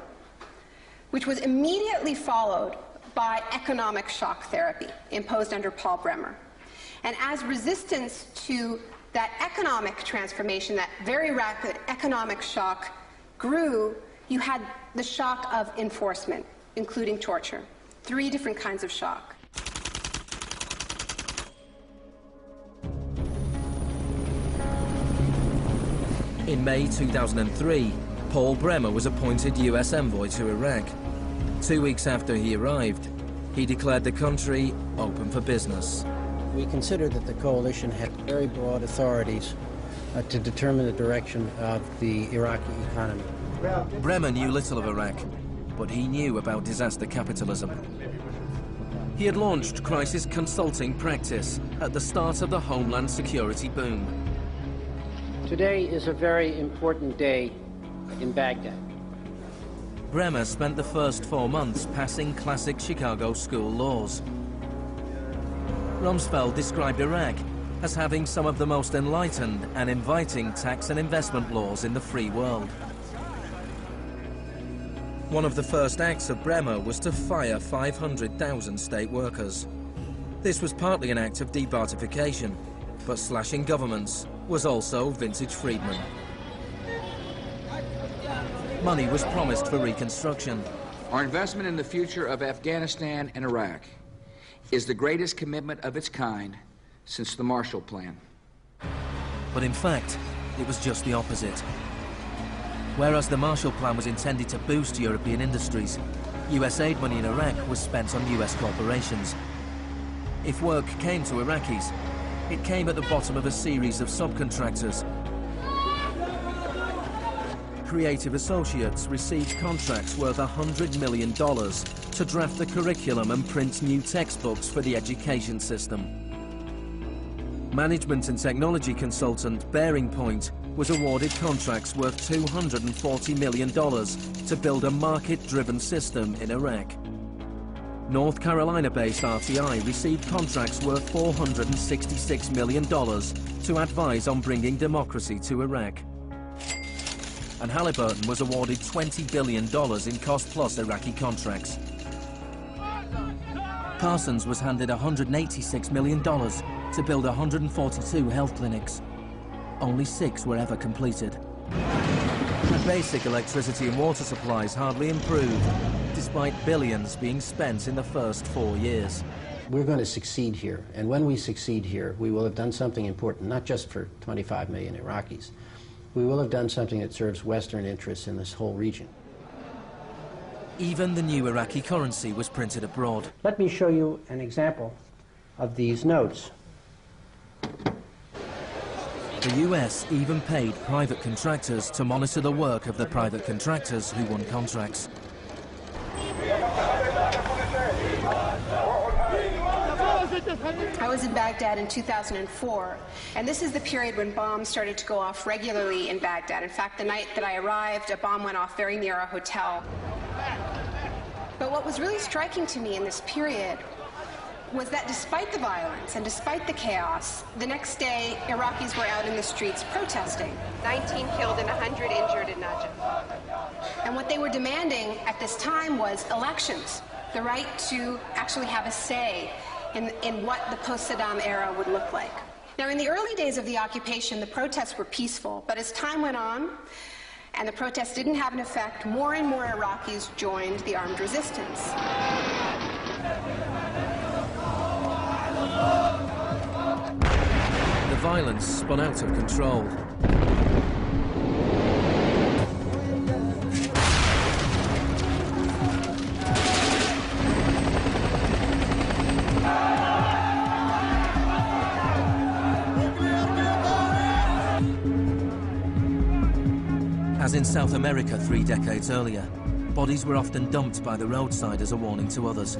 which was immediately followed by economic shock therapy imposed under Paul Bremer. And as resistance to that economic transformation, that very rapid economic shock grew, you had the shock of enforcement, including torture. Three different kinds of shock. In May 2003, Paul Bremer was appointed US envoy to Iraq. 2 weeks after he arrived, he declared the country open for business. We considered that the coalition had very broad authorities to determine the direction of the Iraqi economy. Bremer knew little of Iraq, but he knew about disaster capitalism. He had launched crisis consulting practice at the start of the Homeland Security boom. Today is a very important day in Baghdad. Bremer spent the first 4 months passing classic Chicago school laws. Rumsfeld described Iraq as having some of the most enlightened and inviting tax and investment laws in the free world. One of the first acts of Bremer was to fire 500,000 state workers. This was partly an act of debartification, but slashing governments was also vintage Friedman. Money was promised for reconstruction. Our investment in the future of Afghanistan and Iraq is the greatest commitment of its kind since the Marshall Plan. But in fact, it was just the opposite. Whereas the Marshall Plan was intended to boost European industries, US aid money in Iraq was spent on US corporations. If work came to Iraqis, it came at the bottom of a series of subcontractors. Creative associates received contracts worth $100 million to draft the curriculum and print new textbooks for the education system. Management and technology consultant Bearing Point was awarded contracts worth $240 million to build a market-driven system in Iraq. North Carolina-based RTI received contracts worth $466 million to advise on bringing democracy to Iraq. And Halliburton was awarded $20 billion in cost-plus Iraqi contracts. Parsons was handed $186 million to build 142 health clinics. Only 6 were ever completed. The basic electricity and water supplies hardly improved, despite billions being spent in the first 4 years. We're going to succeed here, and when we succeed here, we will have done something important, not just for 25 million Iraqis. We will have done something that serves Western interests in this whole region. Even the new Iraqi currency was printed abroad. Let me show you an example of these notes. The US even paid private contractors to monitor the work of the private contractors who won contracts. I was in Baghdad in 2004, and this is the period when bombs started to go off regularly in Baghdad. In fact, the night that I arrived, a bomb went off very near our hotel. But what was really striking to me in this period was that despite the violence and despite the chaos, the next day, Iraqis were out in the streets protesting. 19 killed and 100 injured in Najaf. And what they were demanding at this time was elections, the right to actually have a say in what the post-Saddam era would look like. Now, in the early days of the occupation, the protests were peaceful, but as time went on, and the protests didn't have an effect, more and more Iraqis joined the armed resistance. The violence spun out of control. As in South America 3 decades earlier, bodies were often dumped by the roadside as a warning to others.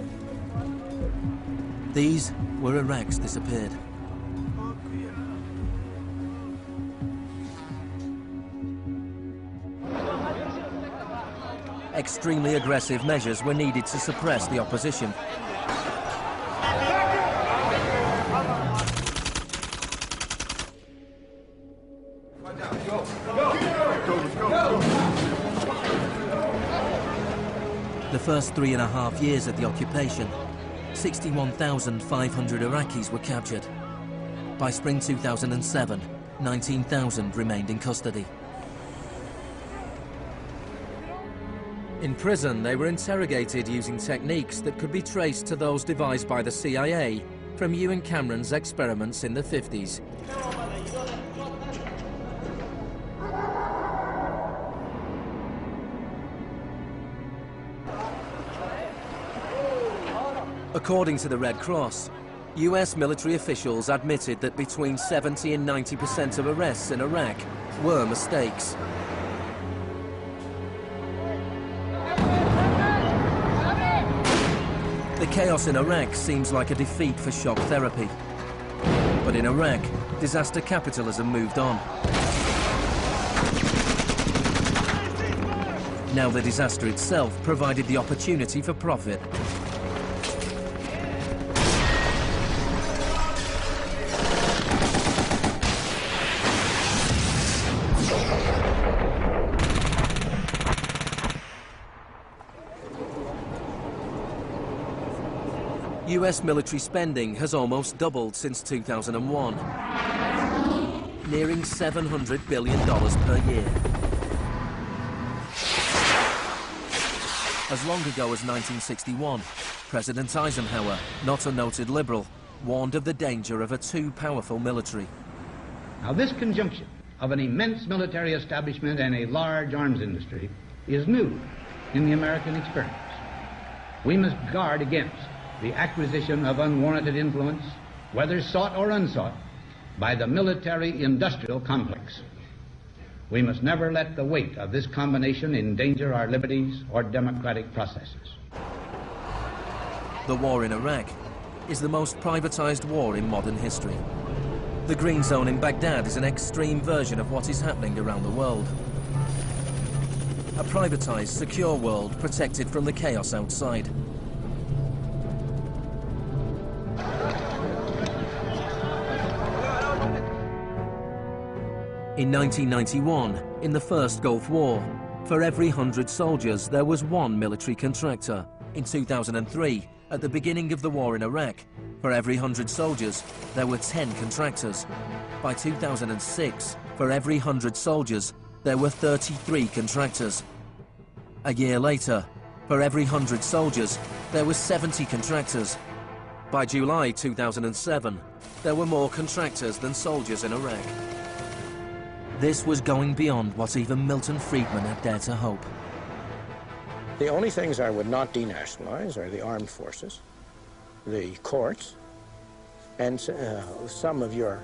These were Iraq's disappeared. Extremely aggressive measures were needed to suppress the opposition. The first 3.5 years of the occupation, 61,500 Iraqis were captured. By spring 2007, 19,000 remained in custody. In prison, they were interrogated using techniques that could be traced to those devised by the CIA from Ewan Cameron's experiments in the 50s. According to the Red Cross, US military officials admitted that between 70 and 90% of arrests in Iraq were mistakes. The chaos in Iraq seems like a defeat for shock therapy. But in Iraq, disaster capitalism moved on. Now the disaster itself provided the opportunity for profit. US military spending has almost doubled since 2001, nearing $700 billion per year. As long ago as 1961, President Eisenhower, not a noted liberal, warned of the danger of a too powerful military. Now, this conjunction of an immense military establishment and a large arms industry is new in the American experience. We must guard against the acquisition of unwarranted influence, whether sought or unsought, by the military-industrial complex. We must never let the weight of this combination endanger our liberties or democratic processes. The war in Iraq is the most privatized war in modern history. The Green Zone in Baghdad is an extreme version of what is happening around the world. A privatized, secure world protected from the chaos outside. In 1991, in the First Gulf War, for every 100 soldiers, there was one military contractor. In 2003, at the beginning of the war in Iraq, for every 100 soldiers, there were 10 contractors. By 2006, for every 100 soldiers, there were 33 contractors. A year later, for every 100 soldiers, there were 70 contractors. By July 2007, there were more contractors than soldiers in Iraq. This was going beyond what even Milton Friedman had dared to hope. The only things I would not denationalize are the armed forces, the courts, and some of your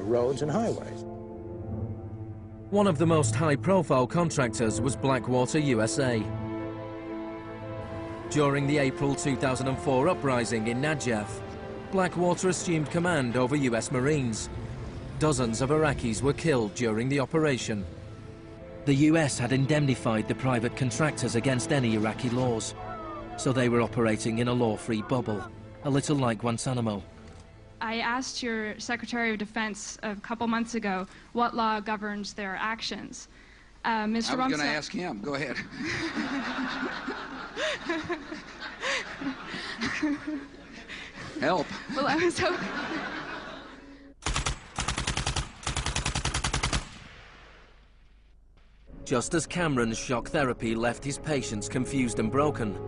roads and highways. One of the most high-profile contractors was Blackwater USA. During the April 2004 uprising in Najaf, Blackwater assumed command over US Marines. Dozens of Iraqis were killed during the operation. The US had indemnified the private contractors against any Iraqi laws, so they were operating in a law-free bubble, a little like Guantanamo. I asked your Secretary of Defense a couple months ago what law governs their actions. Mr. I was going to ask him. Go ahead. Help. Well, I was hoping... Just as Cameron's shock therapy left his patients confused and broken,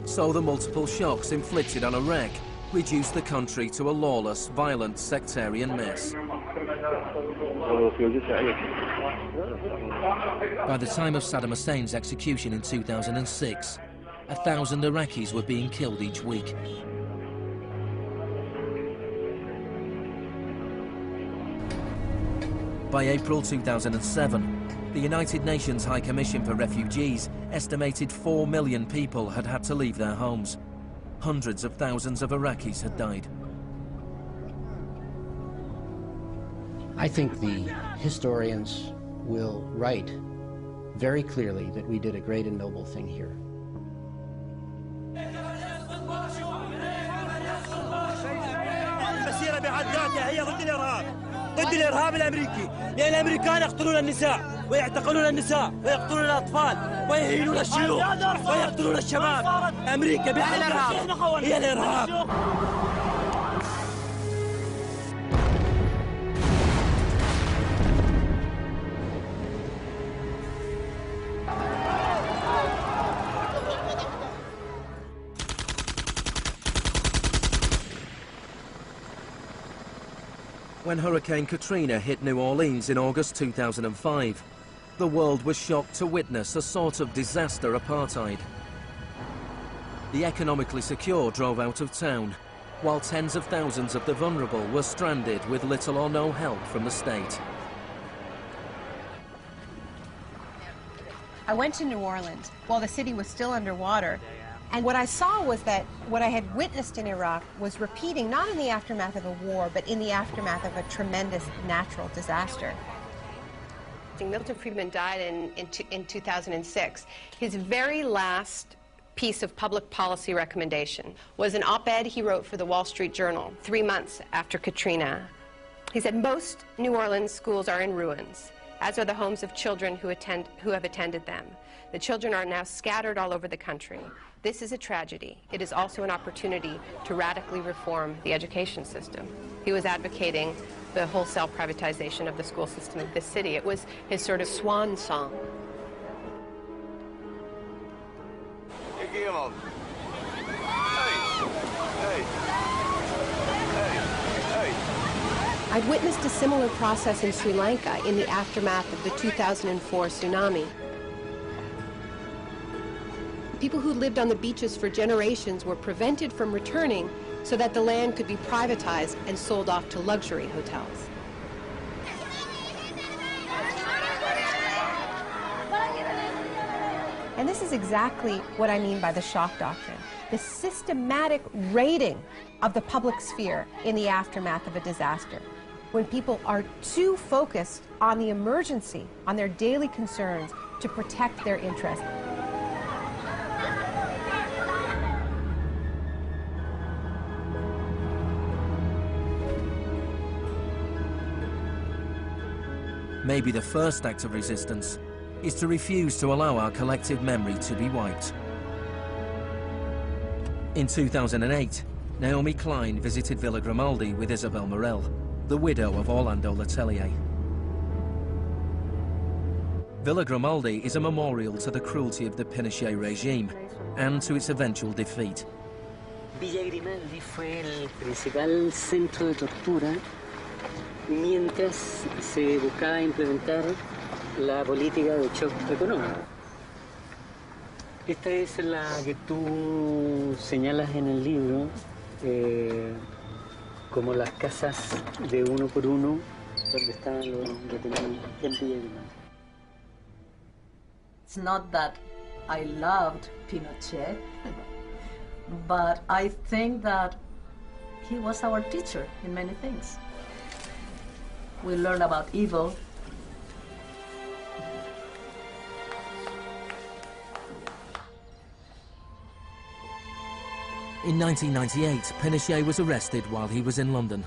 so the multiple shocks inflicted on Iraq reduced the country to a lawless, violent, sectarian mess. By the time of Saddam Hussein's execution in 2006, 1,000 Iraqis were being killed each week. By April 2007, the United Nations High Commission for Refugees estimated 4 million people had had to leave their homes. Hundreds of thousands of Iraqis had died. I think the historians will write very clearly that we did a great and noble thing here. المسيرة بحد ذاتها هي ضد الإرهاب، ضد الإرهاب الأمريكي، لأن الأمريكان يقتلون النساء ويعتقلون النساء ويقتلون الأطفال ويهينون الشيوخ ويقتلون الشباب. أمريكا بحد ذاتها هي الإرهاب. When Hurricane Katrina hit New Orleans in August 2005, the world was shocked to witness a sort of disaster apartheid. The economically secure drove out of town, while tens of thousands of the vulnerable were stranded with little or no help from the state. I went to New Orleans while the city was still underwater, and what I saw was that what I had witnessed in Iraq was repeating, not in the aftermath of a war, but in the aftermath of a tremendous natural disaster. Milton Friedman died in 2006. His very last piece of public policy recommendation was an op-ed he wrote for the Wall Street Journal 3 months after Katrina. He said, "Most New Orleans schools are in ruins, as are the homes of children who have attended them. The children are now scattered all over the country. This is a tragedy. It is also an opportunity to radically reform the education system." He was advocating the wholesale privatization of the school system in this city. It was his sort of swan song. I'd witnessed a similar process in Sri Lanka in the aftermath of the 2004 tsunami. People who lived on the beaches for generations were prevented from returning so that the land could be privatized and sold off to luxury hotels. And this is exactly what I mean by the shock doctrine, the systematic raiding of the public sphere in the aftermath of a disaster, when people are too focused on the emergency, on their daily concerns, to protect their interests. Maybe the first act of resistance is to refuse to allow our collective memory to be wiped. In 2008, Naomi Klein visited Villa Grimaldi with Isabel Morel, the widow of Orlando Letelier. Villa Grimaldi is a memorial to the cruelty of the Pinochet regime and to its eventual defeat. Villa Grimaldi fue el principal centro de tortura mientras se buscaba implementar la política de shock económico. Esta es la que tú señalas en el libro como las casas de uno por uno donde estaban los detenidos en Villa Grimaldi. It's not that I loved Pinochet, but I think that he was our teacher in many things. We learned about evil. In 1998, Pinochet was arrested while he was in London.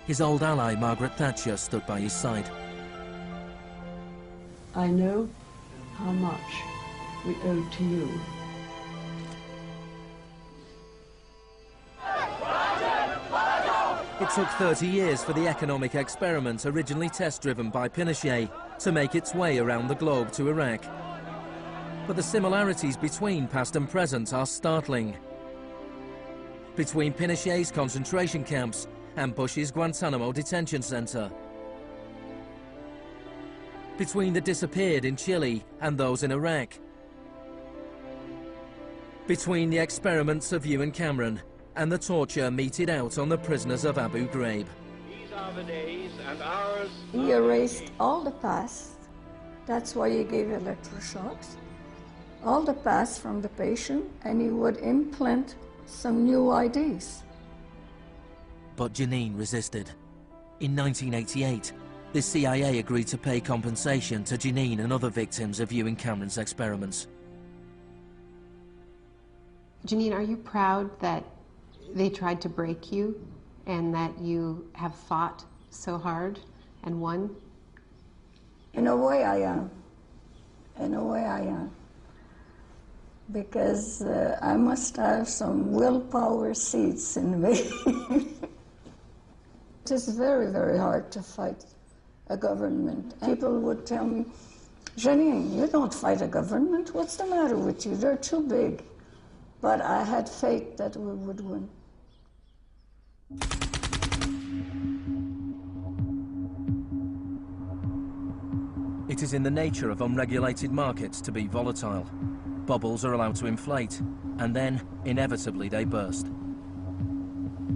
His old ally, Margaret Thatcher, stood by his side. I know how much we owe to you. It took 30 years for the economic experiment originally test-driven by Pinochet to make its way around the globe to Iraq. But the similarities between past and present are startling. between Pinochet's concentration camps and Bush's Guantanamo detention center, between the disappeared in Chile and those in Iraq, between the experiments of Ewan Cameron and the torture meted out on the prisoners of Abu Ghraib. These are the days and hours. He erased all the past. That's why he gave electroshocks. All the past from the patient, and he would implant some new ideas. But Janine resisted. In 1988, the CIA agreed to pay compensation to Janine and other victims of Ewan Cameron's experiments. Janine, are you proud that they tried to break you and that you have fought so hard and won? In a way I am. In a way I am. Because I must have some willpower seeds in me. It is very, very hard to fight a government. People would tell me, Janine, you don't fight a government. What's the matter with you? They're too big. But I had faith that we would win. It is in the nature of unregulated markets to be volatile. Bubbles are allowed to inflate, and then, inevitably, they burst.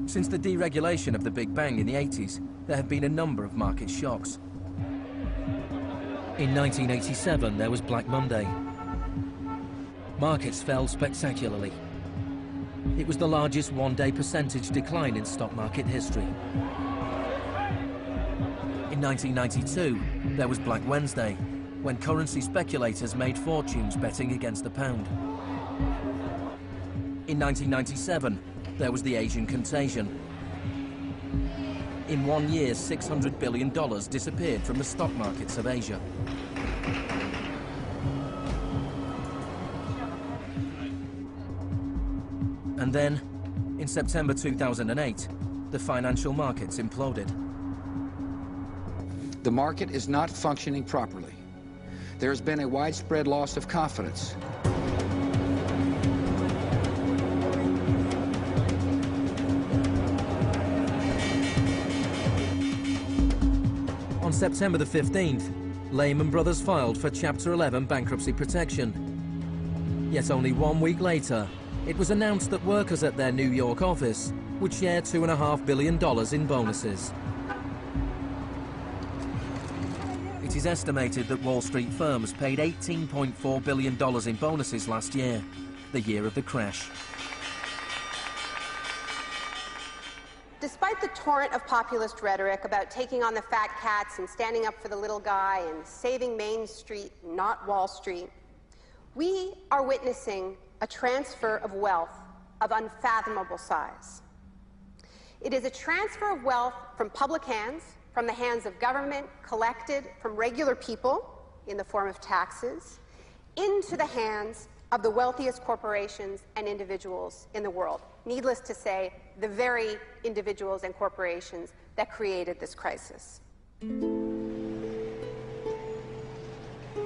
Since the deregulation of the Big Bang in the 80s, there have been a number of market shocks. In 1987, there was Black Monday. Markets fell spectacularly. It was the largest one-day percentage decline in stock market history. In 1992, there was Black Wednesday, when currency speculators made fortunes betting against the pound. In 1997, there was the Asian contagion. In 1 year, $600 billion disappeared from the stock markets of Asia. And then, in September 2008, the financial markets imploded. The market is not functioning properly. There has been a widespread loss of confidence. On September the 15th, Lehman Brothers filed for Chapter 11 bankruptcy protection. Yet only 1 week later, it was announced that workers at their New York office would share $2.5 billion in bonuses. It is estimated that Wall Street firms paid $18.4 billion in bonuses last year, the year of the crash. Despite the torrent of populist rhetoric about taking on the fat cats and standing up for the little guy and saving Main Street, not Wall Street, we are witnessing a transfer of wealth of unfathomable size. It is a transfer of wealth from public hands, from the hands of government, collected from regular people in the form of taxes, into the hands of the wealthiest corporations and individuals in the world. Needless to say, the very individuals and corporations that created this crisis.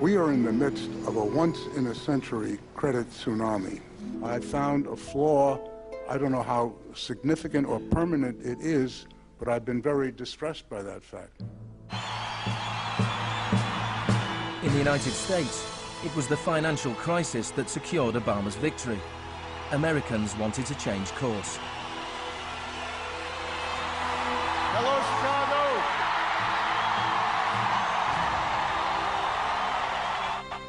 We are in the midst of a once-in-a-century credit tsunami. I found a flaw. I don't know how significant or permanent it is, but I've been very distressed by that fact. In the United States, it was the financial crisis that secured Obama's victory. Americans wanted to change course. Hello, Chicago!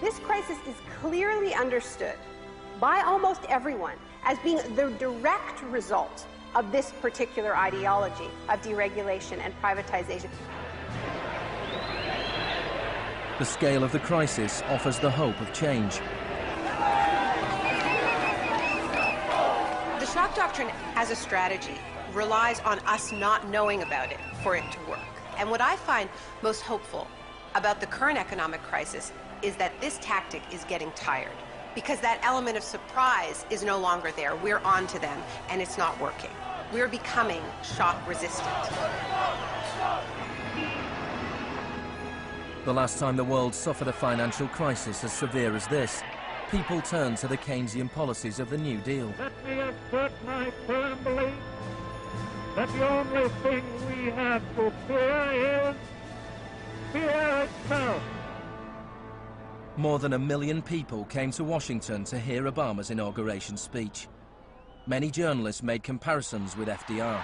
This crisis is clearly understood by almost everyone as being the direct result of this particular ideology of deregulation and privatization. The scale of the crisis offers the hope of change. The shock doctrine as a strategy relies on us not knowing about it for it to work. And what I find most hopeful about the current economic crisis is that this tactic is getting tired, because that element of surprise is no longer there. We're on to them, and it's not working. We're becoming shock resistant. The last time the world suffered a financial crisis as severe as this, people turned to the Keynesian policies of the New Deal. Let me assert my firm belief that the only thing we have to fear is fear itself. More than 1 million people came to Washington to hear Obama's inauguration speech. Many journalists made comparisons with FDR.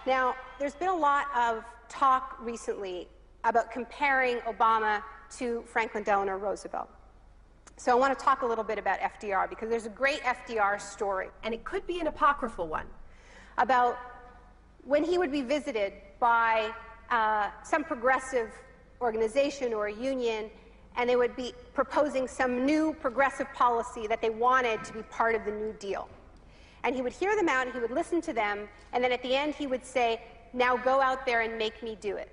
Now, there's been a lot of talk recently about comparing Obama to Franklin Delano Roosevelt. So I want to talk a little bit about FDR, because there's a great FDR story, and it could be an apocryphal one, about when he would be visited by some progressive organization or a union, and they would be proposing some new progressive policy that they wanted to be part of the New Deal. And he would hear them out, and he would listen to them, and then at the end he would say, "Now go out there and make me do it."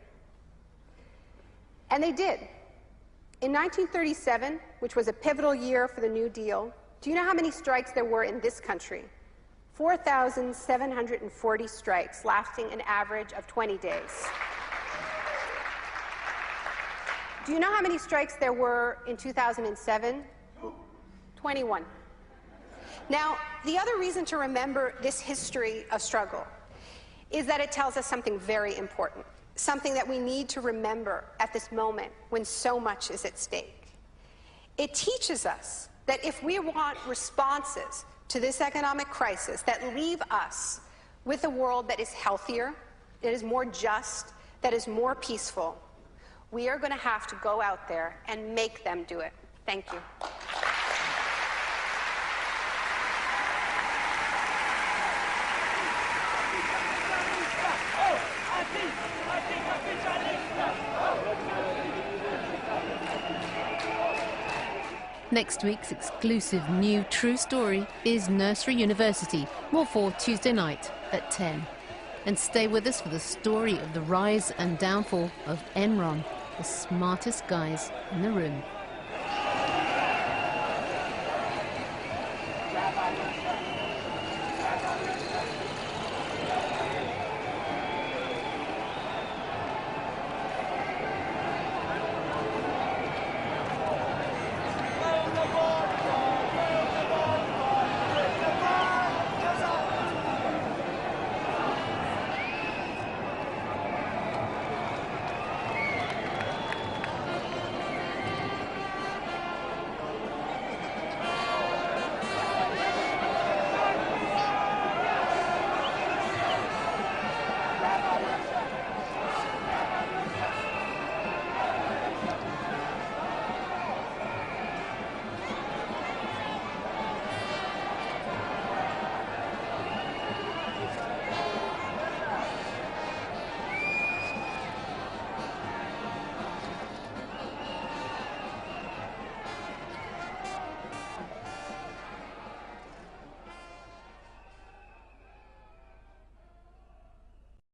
And they did. In 1937, which was a pivotal year for the New Deal, do you know how many strikes there were in this country? 4,740 strikes, lasting an average of 20 days. Do you know how many strikes there were in 2007? 21. Now, the other reason to remember this history of struggle is that it tells us something very important, something that we need to remember at this moment when so much is at stake. It teaches us that if we want responses to this economic crisis that leave us with a world that is healthier, that is more just, that is more peaceful, we are going to have to go out there and make them do it. Thank you. Next week's exclusive new true story is Nursery University, more for Tuesday night at 10. And stay with us for the story of the rise and downfall of Enron, the smartest guys in the room.